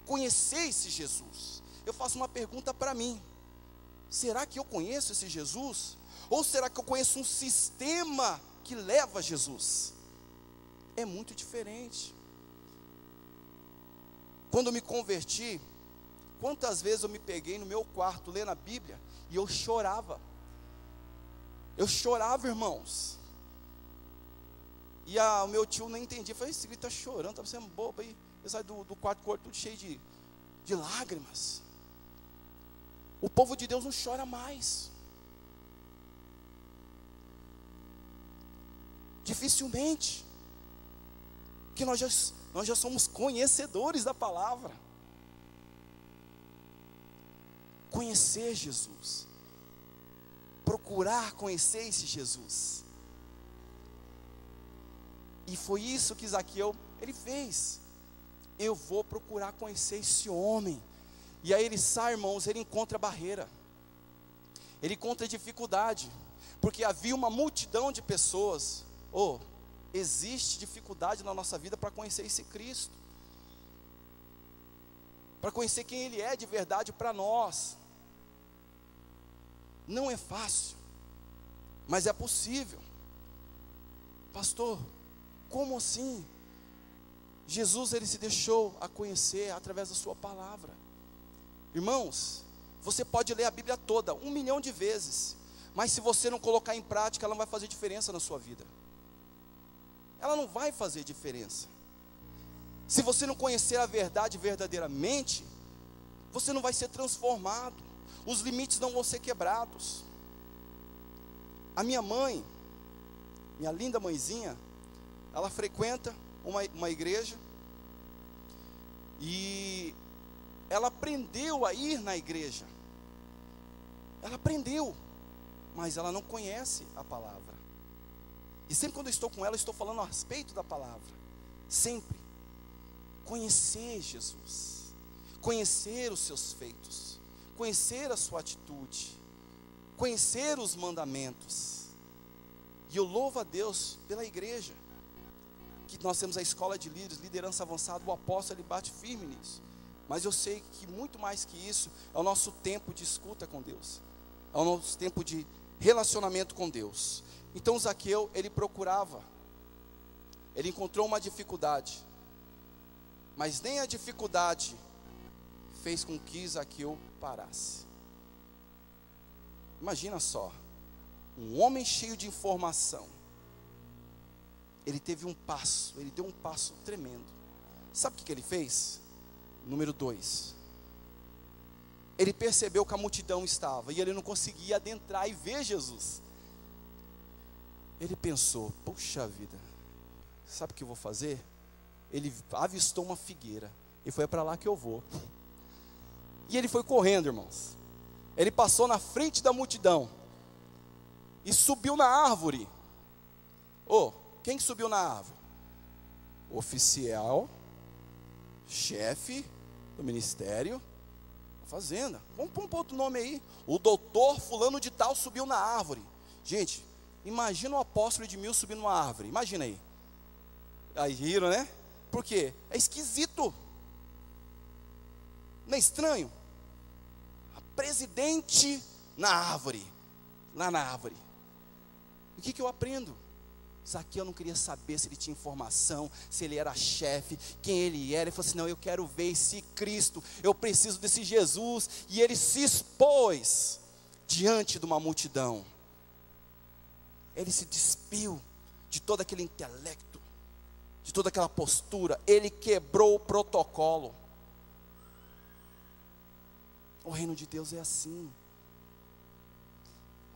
conhecer esse Jesus. Eu faço uma pergunta para mim: será que eu conheço esse Jesus? Ou será que eu conheço um sistema que leva a Jesus? É muito diferente. Quando eu me converti, quantas vezes eu me peguei no meu quarto lendo a Bíblia e eu chorava. Eu chorava, irmãos. E o meu tio não entendia. Eu falei, esse grito está chorando, está sendo bobo aí. Eu saí do quarto tudo cheio de lágrimas. O povo de Deus não chora mais. Dificilmente. Porque nós já somos conhecedores da palavra. Conhecer Jesus, procurar conhecer esse Jesus. E foi isso que Zaqueu, ele fez. Eu vou procurar conhecer esse homem. E aí ele sai, irmãos, ele encontra barreira, ele encontra dificuldade, porque havia uma multidão de pessoas. Existe dificuldade na nossa vida para conhecer esse Cristo, para conhecer quem Ele é de verdade para nós. Não é fácil, mas é possível. Pastor, como assim? Jesus, Ele se deixou a conhecer através da sua palavra. Irmãos, você pode ler a Bíblia toda 1 milhão de vezes, mas se você não colocar em prática, ela não vai fazer diferença na sua vida. Ela não vai fazer diferença. Se você não conhecer a verdade verdadeiramente, você não vai ser transformado. Os limites não vão ser quebrados. A minha mãe, minha linda mãezinha, ela frequenta uma igreja, e ela aprendeu a ir na igreja. Ela aprendeu, mas ela não conhece a palavra. E sempre quando eu estou com ela, eu estou falando a respeito da palavra. Sempre. Conhecer Jesus, conhecer os seus feitos, conhecer a sua atitude, conhecer os mandamentos. E eu louvo a Deus pela igreja, que nós temos a escola de líderes, liderança avançada. O apóstolo, ele bate firme nisso. Mas eu sei que muito mais que isso, é o nosso tempo de escuta com Deus, é o nosso tempo de relacionamento com Deus. Então Zaqueu, ele procurava, ele encontrou uma dificuldade, Mas nem a dificuldade fez com que Zaqueu parasse. Imagina só, um homem cheio de informação. Ele teve um passo, ele deu um passo tremendo. Sabe o que ele fez? Número 2. Ele percebeu que a multidão estava e ele não conseguia adentrar e ver Jesus. Ele pensou, puxa vida, sabe o que eu vou fazer? Ele avistou uma figueira e foi para lá que eu vou. E ele foi correndo, irmãos. Ele passou na frente da multidão e subiu na árvore. Quem subiu na árvore? O oficial, chefe do ministério, da fazenda. Vamos pôr um outro nome aí. O doutor fulano de tal subiu na árvore. Gente, imagina o apóstolo Edmilson subindo numa árvore. Imagina aí. Aí riram, né? Por quê? É esquisito. Não é estranho? A presidente na árvore. Lá na árvore. O que eu aprendo? Zaqueu não queria saber se ele tinha informação, se ele era chefe, quem ele era. Ele falou assim, não, eu quero ver esse Cristo, eu preciso desse Jesus. E ele se expôs diante de uma multidão. Ele se despiu de todo aquele intelecto, de toda aquela postura. Ele quebrou o protocolo. O reino de Deus é assim.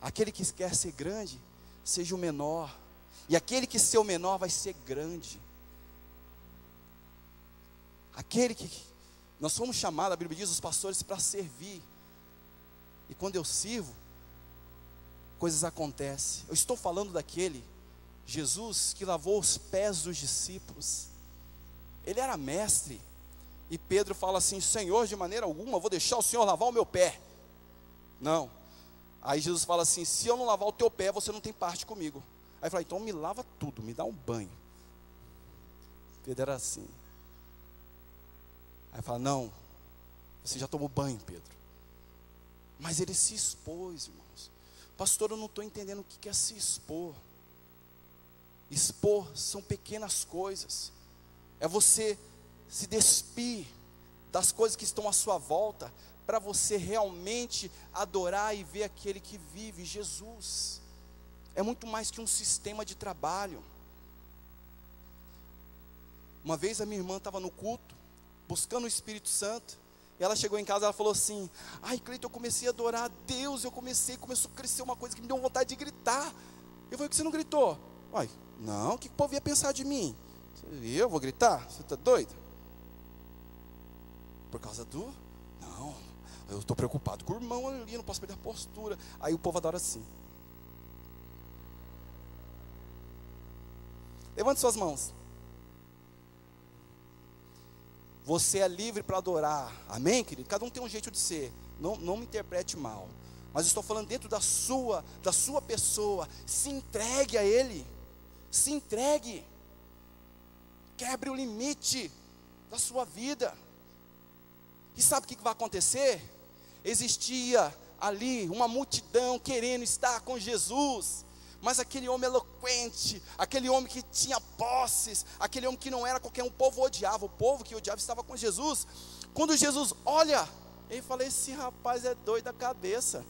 Aquele que quer ser grande, seja o menor. E aquele que ser o menor vai ser grande. Aquele que nós fomos chamados, a Bíblia diz, os pastores para servir. E quando eu sirvo, coisas acontecem. Eu estou falando daquele Jesus que lavou os pés dos discípulos. Ele era mestre. E Pedro fala assim, Senhor, de maneira alguma vou deixar o Senhor lavar o meu pé. Não. Aí Jesus fala assim, se eu não lavar o teu pé, você não tem parte comigo. Aí fala, então me lava tudo, me dá um banho. Pedro era assim. Aí fala, não, você já tomou banho, Pedro. Mas ele se expôs, irmãos. Pastor, eu não estou entendendo o que é se expor. Expor são pequenas coisas. É você se despir das coisas que estão à sua volta, para você realmente adorar e ver aquele que vive, Jesus. É muito mais que um sistema de trabalho. Uma vez a minha irmã estava no culto, buscando o Espírito Santo, e ela chegou em casa e ela falou assim, ai Cleiton, eu comecei a adorar a Deus, começou a crescer uma coisa que me deu vontade de gritar. Eu falei, que você não gritou? Ai, não, o que o povo ia pensar de mim? Eu vou gritar? Você está doido? Por causa do? Não, eu estou preocupado com o irmão ali, não posso perder a postura. Aí o povo adora assim. Levante suas mãos. Você é livre para adorar. Amém, querido? Cada um tem um jeito de ser. Não me interprete mal. Mas eu estou falando dentro da sua pessoa. Se entregue a Ele. Se entregue. Quebre o limite da sua vida. E sabe o que vai acontecer? Existia ali uma multidão querendo estar com Jesus. Mas aquele homem eloquente, aquele homem que tinha posses, aquele homem que não era qualquer um, o povo odiava, o povo que odiava estava com Jesus. Quando Jesus olha, ele fala, esse rapaz é doido da cabeça.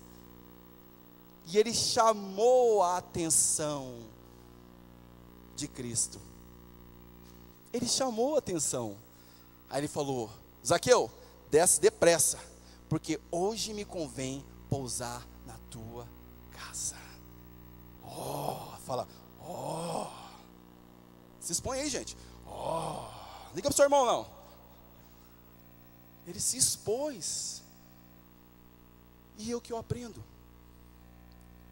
E ele chamou a atenção de Cristo. Ele chamou a atenção. Aí ele falou, Zaqueu, desce depressa, porque hoje me convém pousar na tua casa. Fala, se expõe aí, gente. Liga para o seu irmão, não. Ele se expôs. E o que eu aprendo?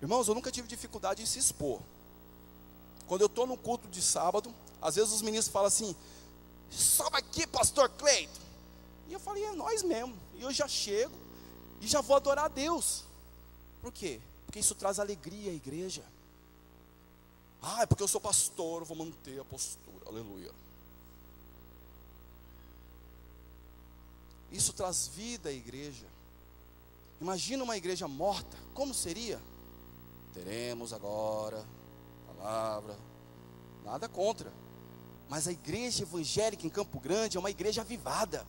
Irmãos, eu nunca tive dificuldade em se expor. Quando eu estou no culto de sábado, às vezes os ministros falam assim, sobe aqui, pastor Cleiton. E eu falei, é nós mesmo. E eu já chego e já vou adorar a Deus. Por quê? Porque isso traz alegria à igreja. É porque eu sou pastor, eu vou manter a postura, aleluia. Isso traz vida à igreja. Imagina uma igreja morta, como seria? Teremos agora palavra, nada contra, Mas a igreja evangélica em Campo Grande é uma igreja avivada.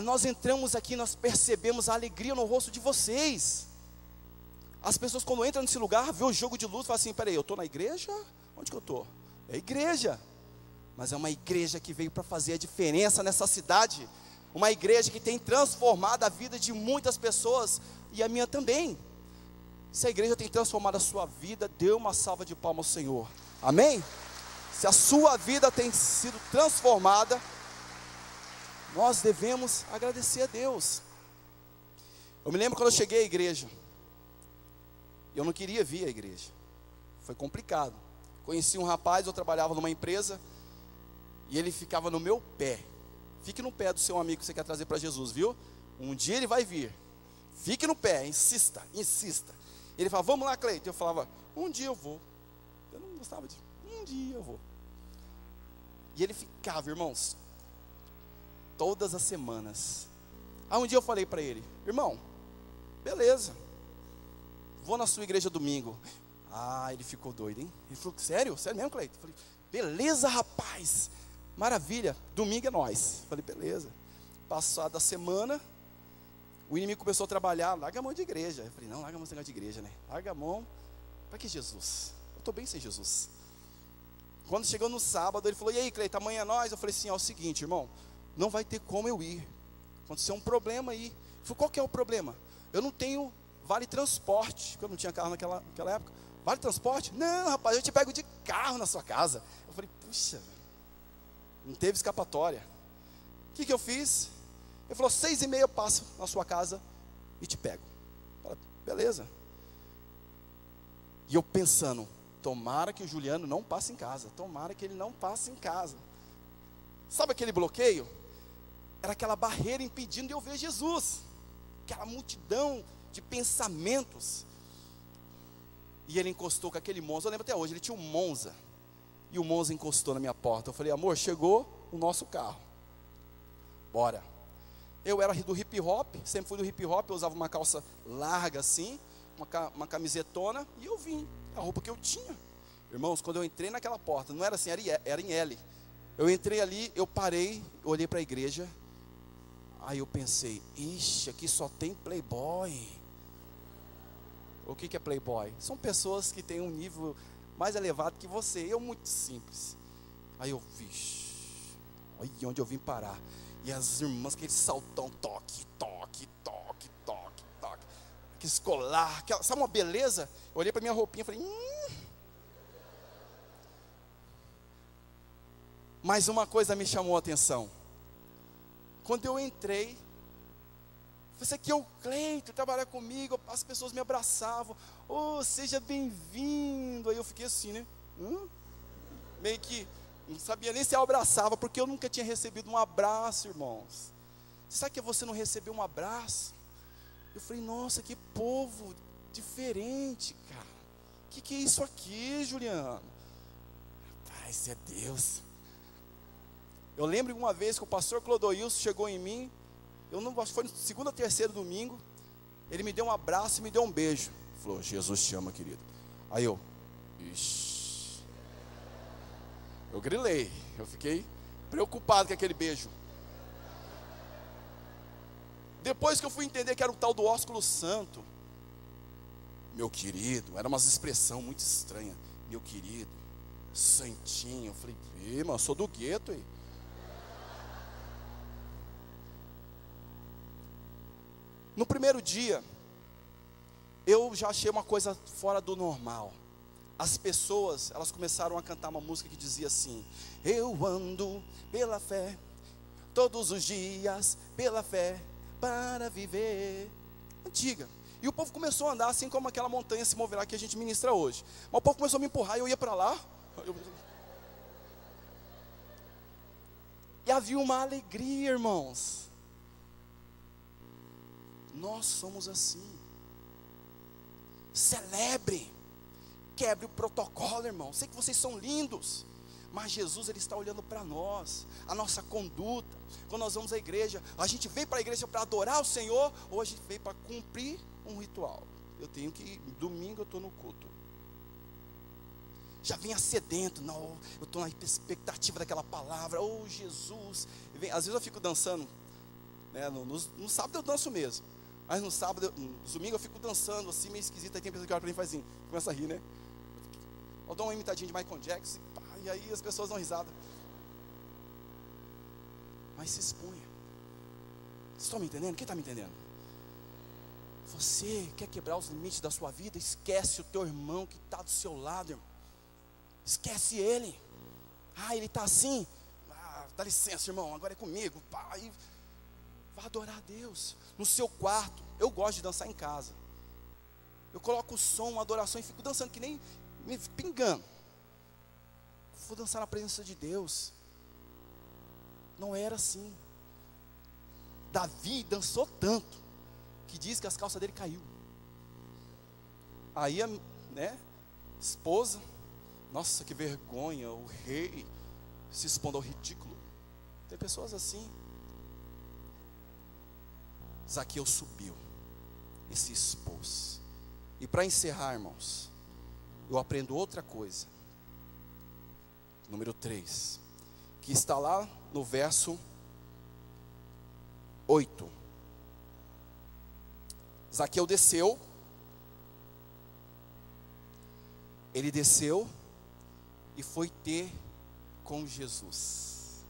Nós entramos aqui, nós percebemos a alegria no rosto de vocês. As pessoas quando entram nesse lugar, vê o jogo de luz, falam assim, peraí, eu estou na igreja? Onde que eu estou? É a igreja. Mas é uma igreja que veio para fazer a diferença nessa cidade. Uma igreja que tem transformado a vida de muitas pessoas, e a minha também. Se a igreja tem transformado a sua vida, dê uma salva de palmas ao Senhor. Amém? Se a sua vida tem sido transformada, nós devemos agradecer a Deus. Eu me lembro quando eu cheguei à igreja, eu não queria vir à igreja, foi complicado. Conheci um rapaz, eu trabalhava numa empresa, e ele ficava no meu pé. Fique no pé do seu amigo que você quer trazer para Jesus, viu? Um dia ele vai vir. Fique no pé, insista, insista. Ele falava, vamos lá, Cleiton. Eu falava, um dia eu vou. Eu não gostava de, um dia eu vou. E ele ficava, irmãos, todas as semanas. Aí um dia eu falei para ele, irmão, beleza, vou na sua igreja domingo. Ah, ele ficou doido, hein? Ele falou, sério? Sério mesmo, Cleiton? Eu falei, beleza, rapaz, maravilha, domingo é nós. Eu falei, beleza. Passada a semana, o inimigo começou a trabalhar, larga a mão de igreja. Eu falei, não, larga a mão de negócio de igreja, né? Larga a mão, para que Jesus? Eu estou bem sem Jesus. Quando chegou no sábado, ele falou, e aí, Cleiton, amanhã é nós? Eu falei assim, é o seguinte, irmão, não vai ter como eu ir. Aconteceu um problema aí. Ele falou, qual que é o problema? Eu não tenho vale transporte, porque eu não tinha carro naquela época. Vale transporte? Não, rapaz, eu te pego de carro na sua casa. Eu falei, puxa, não teve escapatória. O que eu fiz? Ele falou, 6h30 eu passo na sua casa e te pego. Eu falei, beleza. E eu pensando, tomara que o Juliano não passe em casa. Tomara que ele não passe em casa. Sabe aquele bloqueio? Era aquela barreira impedindo de eu ver Jesus. Aquela multidão de pensamentos. E ele encostou com aquele Monza. Eu lembro até hoje, ele tinha um Monza. E o Monza encostou na minha porta. Eu falei, amor, chegou o nosso carro. Bora. Eu era do hip hop, sempre fui do hip hop. Eu usava uma calça larga assim, uma camisetona. E eu vim, a roupa que eu tinha. Irmãos, quando eu entrei naquela porta, não era assim, era em L. Eu entrei ali, eu parei, olhei para a igreja. Aí eu pensei, ixi, aqui só tem playboy. O que é playboy? São pessoas que têm um nível mais elevado que você. Eu muito simples. Aí eu, vixe, olha onde eu vim parar. E as irmãs, aquele saltão, toque, toque, toque, toque, toque. Aquele escolar, sabe uma beleza? Eu olhei para minha roupinha e falei, Mas uma coisa me chamou a atenção. Quando eu entrei, você aqui é o Cleiton, trabalhar comigo, as pessoas me abraçavam, oh, seja bem-vindo. Aí eu fiquei assim, né? Meio que não sabia nem se eu abraçava, porque eu nunca tinha recebido um abraço, irmãos. Sabe que você não recebeu um abraço? Eu falei, nossa, que povo diferente, cara. Que é isso aqui, Juliano? Rapaz, isso é Deus. Eu lembro uma vez que o pastor Clodoilson chegou em mim, eu não acho que foi no segundo ou terceiro domingo, ele me deu um abraço e me deu um beijo. Falou, Jesus te ama, querido. Aí eu, ixi, eu grilei, eu fiquei preocupado com aquele beijo. Depois que eu fui entender que era o tal do ósculo santo, meu querido, era umas expressão muito estranha, meu querido, santinho. Eu falei, mano, eu sou do gueto aí. No primeiro dia, eu já achei uma coisa fora do normal. As pessoas, elas começaram a cantar uma música que dizia assim, eu ando pela fé, todos os dias, pela fé, para viver. Antiga. E o povo começou a andar assim como aquela montanha se moverá que a gente ministra hoje. Mas o povo começou a me empurrar e eu ia para lá. E havia uma alegria, irmãos. Nós somos assim. Celebre. Quebre o protocolo, irmão. Sei que vocês são lindos, mas Jesus, Ele está olhando para nós, a nossa conduta. Quando nós vamos à igreja, a gente veio para a igreja para adorar o Senhor, ou a gente veio para cumprir um ritual. Eu tenho que ir, domingo eu estou no culto. já venha sedento. Não, eu estou na expectativa daquela palavra. Oh, Jesus. Às vezes eu fico dançando, né? No sábado eu danço mesmo, mas no sábado, no domingo eu fico dançando assim, meio esquisito. Aí tem pessoa que olha para mim e faz assim, começa a rir, né? Eu dou uma imitadinha de Michael Jackson, pá, e aí as pessoas dão risada. Mas se expunha. Vocês estão me entendendo? Quem está me entendendo? Você quer quebrar os limites da sua vida? Esquece o teu irmão que está do seu lado, irmão. Esquece ele. Ah, ele está assim. Ah, dá licença, irmão, agora é comigo. Pá, e vá adorar a Deus no seu quarto. Eu gosto de dançar em casa. Eu coloco o som, uma adoração e fico dançando que nem me pingando. Vou dançar na presença de Deus. Não era assim. Davi dançou tanto que diz que as calças dele caiu. Aí a, né, esposa, nossa, que vergonha, o rei se expondo ao ridículo. Tem pessoas assim. Zaqueu subiu e se expôs. E para encerrar, irmãos, eu aprendo outra coisa. Número 3, que está lá no verso 8. Zaqueu desceu. Ele desceu e foi ter com Jesus.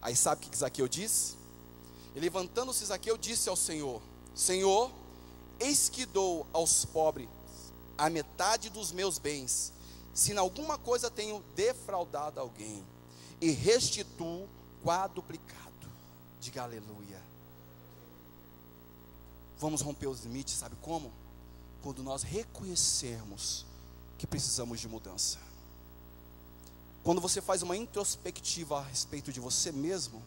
Aí sabe o que Zaqueu disse? E levantando-se Zaqueu disse ao Senhor: Senhor, eis que dou aos pobres a metade dos meus bens, se em alguma coisa tenho defraudado alguém, e restituo quadruplicado. Diga aleluia. Vamos romper os limites, sabe como? Quando nós reconhecermos que precisamos de mudança. Quando você faz uma introspectiva a respeito de você mesmo,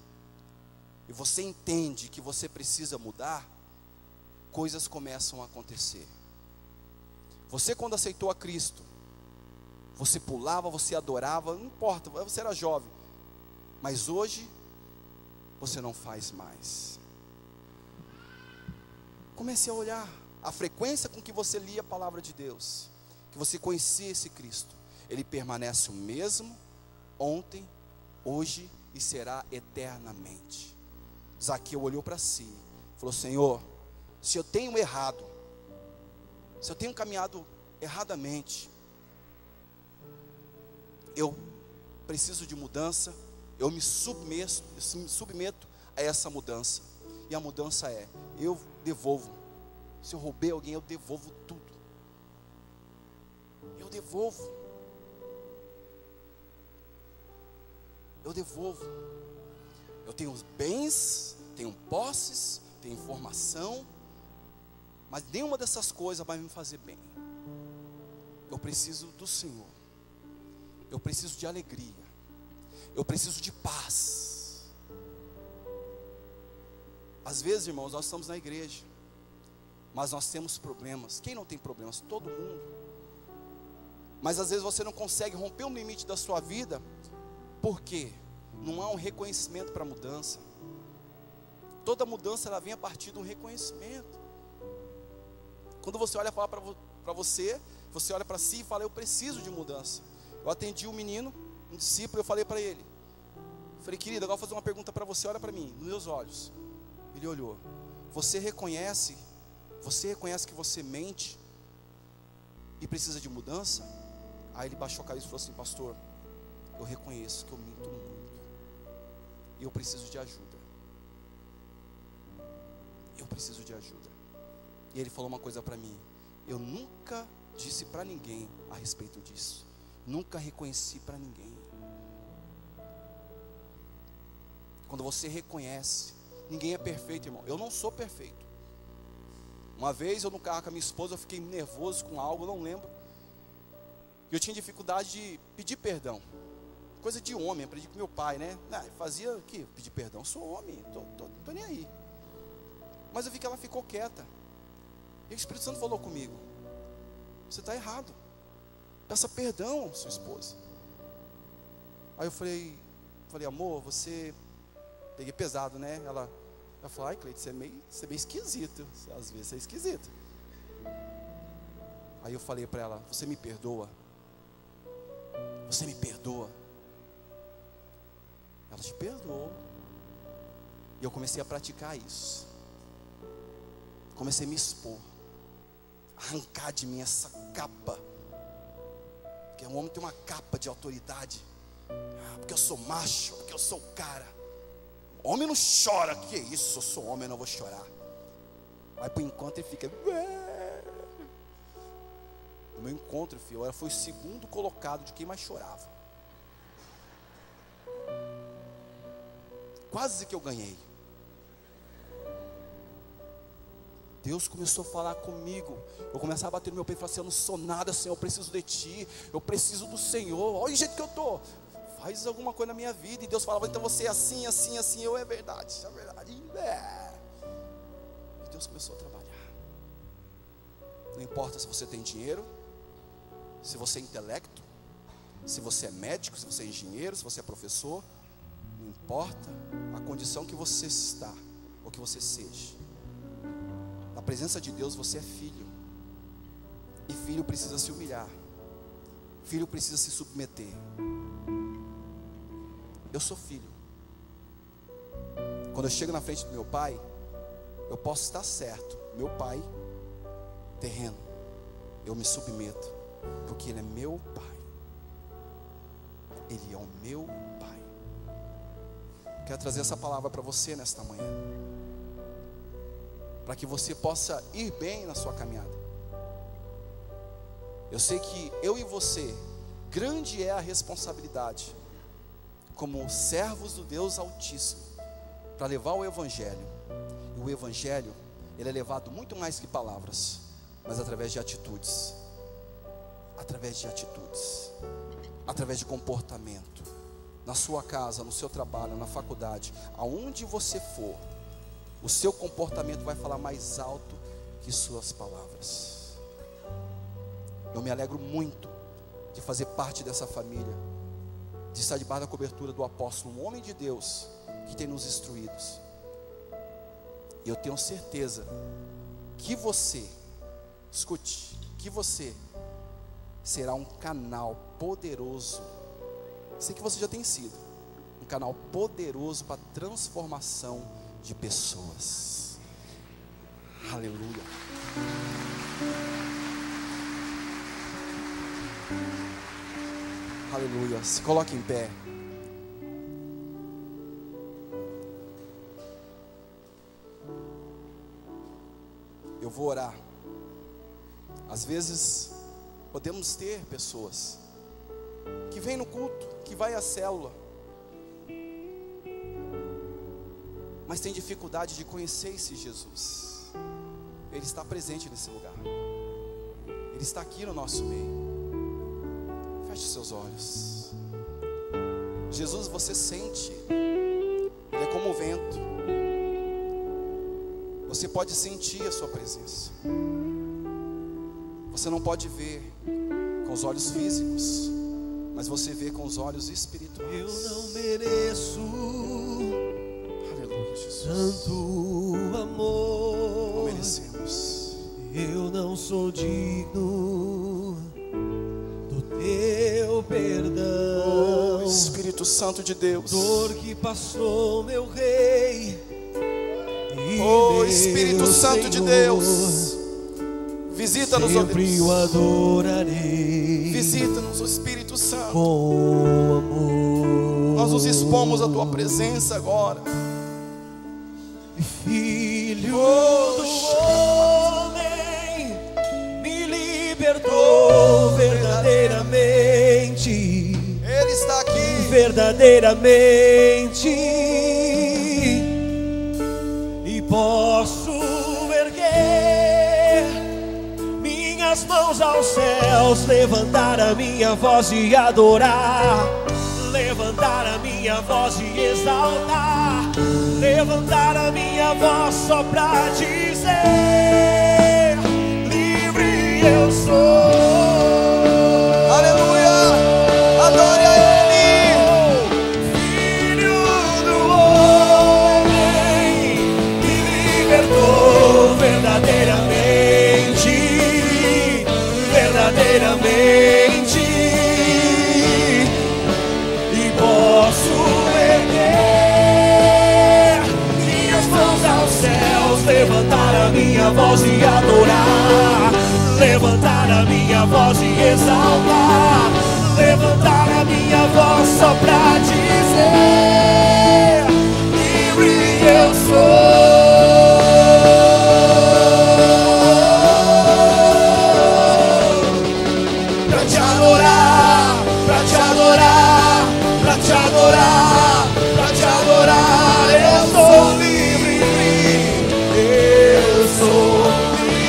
e você entende que você precisa mudar, coisas começam a acontecer. Você, quando aceitou a Cristo, você pulava, você adorava, não importa, você era jovem, mas hoje você não faz mais. Comece a olhar a frequência com que você lia a palavra de Deus, que você conhecia esse Cristo. Ele permanece o mesmo ontem, hoje e será eternamente. Zaqueu olhou para si, falou: Senhor, se eu tenho errado, se eu tenho caminhado erradamente, eu preciso de mudança. Eu me submeto a essa mudança. E a mudança é: eu devolvo. Se eu roubei alguém, eu devolvo tudo. Eu devolvo. Eu devolvo. Eu tenho bens, tenho posses, tenho informação, mas nenhuma dessas coisas vai me fazer bem. Eu preciso do Senhor. Eu preciso de alegria. Eu preciso de paz. Às vezes, irmãos, nós estamos na igreja, mas nós temos problemas. Quem não tem problemas? Todo mundo. Mas às vezes você não consegue romper um limite da sua vida. Por quê? Não há um reconhecimento para a mudança. Toda mudança ela vem a partir de um reconhecimento. Quando você olha para você, você olha para si e fala: eu preciso de mudança. Eu atendi um menino, um discípulo, eu falei para ele, falei: querido, agora eu vou fazer uma pergunta para você, olha para mim, nos meus olhos. Ele olhou. Você reconhece que você mente e precisa de mudança? Aí ele baixou a cabeça e falou assim: pastor, eu reconheço que eu minto muito e eu preciso de ajuda. Eu preciso de ajuda. E ele falou uma coisa para mim: eu nunca disse para ninguém a respeito disso, nunca reconheci para ninguém. Quando você reconhece, ninguém é perfeito, irmão. Eu não sou perfeito. Uma vez eu no carro com a minha esposa, eu fiquei nervoso com algo, eu não lembro. Eu tinha dificuldade de pedir perdão. Coisa de homem, aprendi com meu pai, né? Fazia o quê? Pedir perdão. Eu sou homem, tô nem aí. Mas eu vi que ela ficou quieta. E o Espírito Santo falou comigo: você está errado. Peça perdão, sua esposa. Aí eu falei, amor, você... Peguei pesado, né? Ela falou: ai, Cleide, você é meio esquisito. Às vezes você é esquisito. Aí eu falei para ela: você me perdoa? Você me perdoa? Ela te perdoou. E eu comecei a praticar isso. Comecei a me expor, arrancar de mim essa capa. Porque um homem tem uma capa de autoridade. Porque eu sou macho, porque eu sou o cara. Homem não chora. Que isso? Eu sou homem, eu não vou chorar. Vai para o encontro e fica. No meu encontro, filho, ela foi o segundo colocado de quem mais chorava. Quase que eu ganhei. Deus começou a falar comigo. Eu começava a bater no meu peito e falar assim: eu não sou nada, Senhor, eu preciso de Ti. Eu preciso do Senhor. Olha o jeito que eu estou. Faz alguma coisa na minha vida. E Deus falava: então você é assim, assim, assim. Eu, é verdade, é verdade. E Deus começou a trabalhar. Não importa se você tem dinheiro, se você é intelecto, se você é médico, se você é engenheiro, se você é professor. Não importa a condição que você está ou que você seja. Na presença de Deus você é filho. E filho precisa se humilhar. Filho precisa se submeter. Eu sou filho. Quando eu chego na frente do meu pai, eu posso estar certo. Meu pai, terreno, eu me submeto, porque ele é meu pai. Ele é o meu pai. Quero trazer essa palavra para você nesta manhã, para que você possa ir bem na sua caminhada. Eu sei que eu e você, grande é a responsabilidade, como servos do Deus Altíssimo, para levar o Evangelho. E o Evangelho, ele é levado muito mais que palavras, mas através de atitudes. Através de atitudes, através de comportamento. Na sua casa, no seu trabalho, na faculdade, aonde você for, o seu comportamento vai falar mais alto que suas palavras. Eu me alegro muito de fazer parte dessa família, de estar debaixo da cobertura do apóstolo, um homem de Deus que tem nos instruído. E eu tenho certeza que você, escute, que você será um canal poderoso. Sei que você já tem sido um canal poderoso para transformação de pessoas. Aleluia. Aleluia. Se coloque em pé. Eu vou orar. Às vezes podemos ter pessoas que vêm no culto, que vai à célula, mas tem dificuldade de conhecer esse Jesus. Ele está presente nesse lugar. Ele está aqui no nosso meio. Feche seus olhos. Jesus, você sente. Ele é como o vento. Você pode sentir a sua presença. Você não pode ver com os olhos físicos, mas você vê com os olhos espirituais. Eu não mereço, aleluia, Jesus, tanto amor. Não merecemos. Eu não sou digno do teu perdão. Oh, Espírito Santo de Deus, dor que passou meu rei. Oh, meu Espírito Santo de Deus, visita-nos, ó Deus. Eu adorarei. Visita-nos, ó Espírito Santo. Com amor. Nós nos expomos à tua presença agora. Filho do homem, me libertou verdadeiramente. Ele está aqui. Verdadeiramente. E posso erguer minhas mãos aos céus, levantar a minha voz e adorar, levantar a minha voz e exaltar, levantar a minha voz só pra dizer: livre eu sou. Aleluia, adore a Ele. Filho do homem, me libertou verdadeiramente, verdadeiramente. minha voz e adorar, levantar a minha voz e exaltar, levantar a minha voz só pra dizer: livre eu sou. Pra te adorar, pra te adorar, pra te adorar, pra te adorar, eu sou livre, eu sou livre.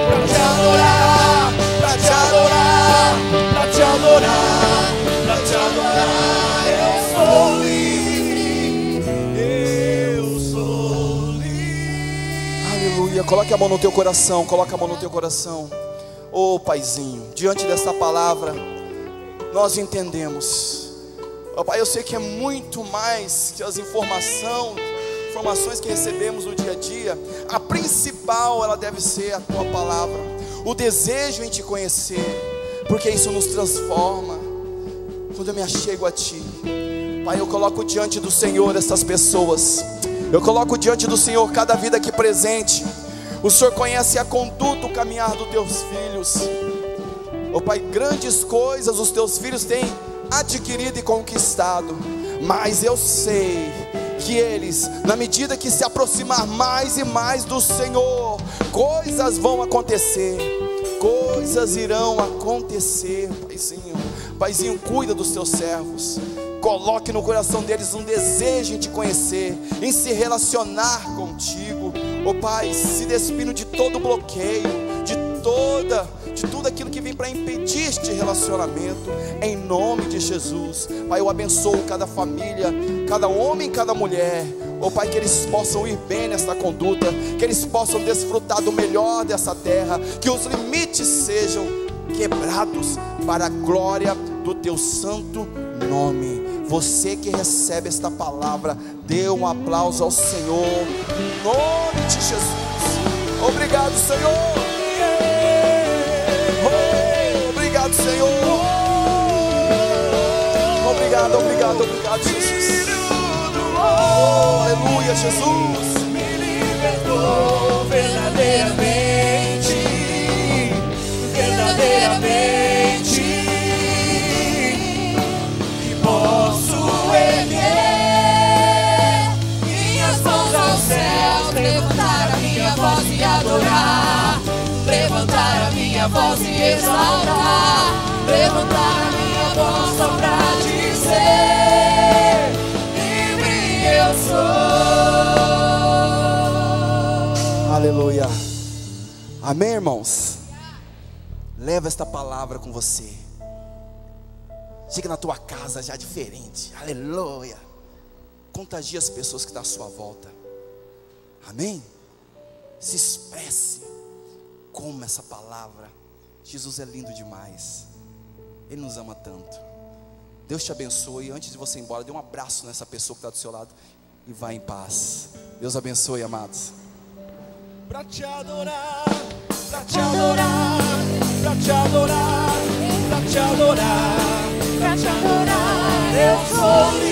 Pra te adorar, pra te adorar, pra te adorar, pra te adorar, eu sou livre, eu sou livre. Aleluia. Coloque a mão no teu coração, coloque a mão no teu coração. Ô Paizinho, diante dessa palavra, nós entendemos. Ó Pai, eu sei que é muito mais que as informações que recebemos no dia a dia. A principal, ela deve ser a Tua palavra, o desejo em Te conhecer, porque isso nos transforma. Quando eu me achego a Ti, Pai, eu coloco diante do Senhor essas pessoas, eu coloco diante do Senhor cada vida aqui presente. O Senhor conhece a conduta, o caminhar dos Teus filhos. Ó Pai, grandes coisas os Teus filhos têm adquirido e conquistado, mas eu sei que eles, na medida que se aproximar mais e mais do Senhor, coisas vão acontecer, coisas irão acontecer. Paizinho, Paizinho, cuida dos Teus servos. Coloque no coração deles um desejo em Te conhecer, em se relacionar contigo. Ó Pai, se despindo de todo bloqueio, de tudo aquilo que vem para impedir este relacionamento, em nome de Jesus. Pai, eu abençoo cada família, cada homem, cada mulher. Ó Pai, que eles possam ir bem nesta conduta, que eles possam desfrutar do melhor dessa terra, que os limites sejam quebrados para a glória do Teu santo nome. Você que recebe esta palavra, dê um aplauso ao Senhor, em nome de Jesus. Obrigado, Senhor. Oh, obrigado, Senhor. Obrigado, obrigado, obrigado, Jesus. Oh, aleluia, Jesus. Me libertou verdadeiramente, verdadeiramente. E posso erguer minhas mãos aos céus, levantar a minha voz e adorar, levantar a minha voz e exaltar, levantar a minha voz só pra dizer: livre eu sou. Aleluia. Amém, irmãos? Leva esta palavra com você. Chega na tua casa já diferente. Aleluia. Contagie as pessoas que estão à sua volta. Amém? Se expresse. Como essa palavra. Jesus é lindo demais. Ele nos ama tanto. Deus te abençoe. Antes de você ir embora, dê um abraço nessa pessoa que está do seu lado e vá em paz. Deus abençoe, amados. Pra te adorar, pra te adorar, pra te adorar, pra te adorar, pra te adorar, eu sou livre.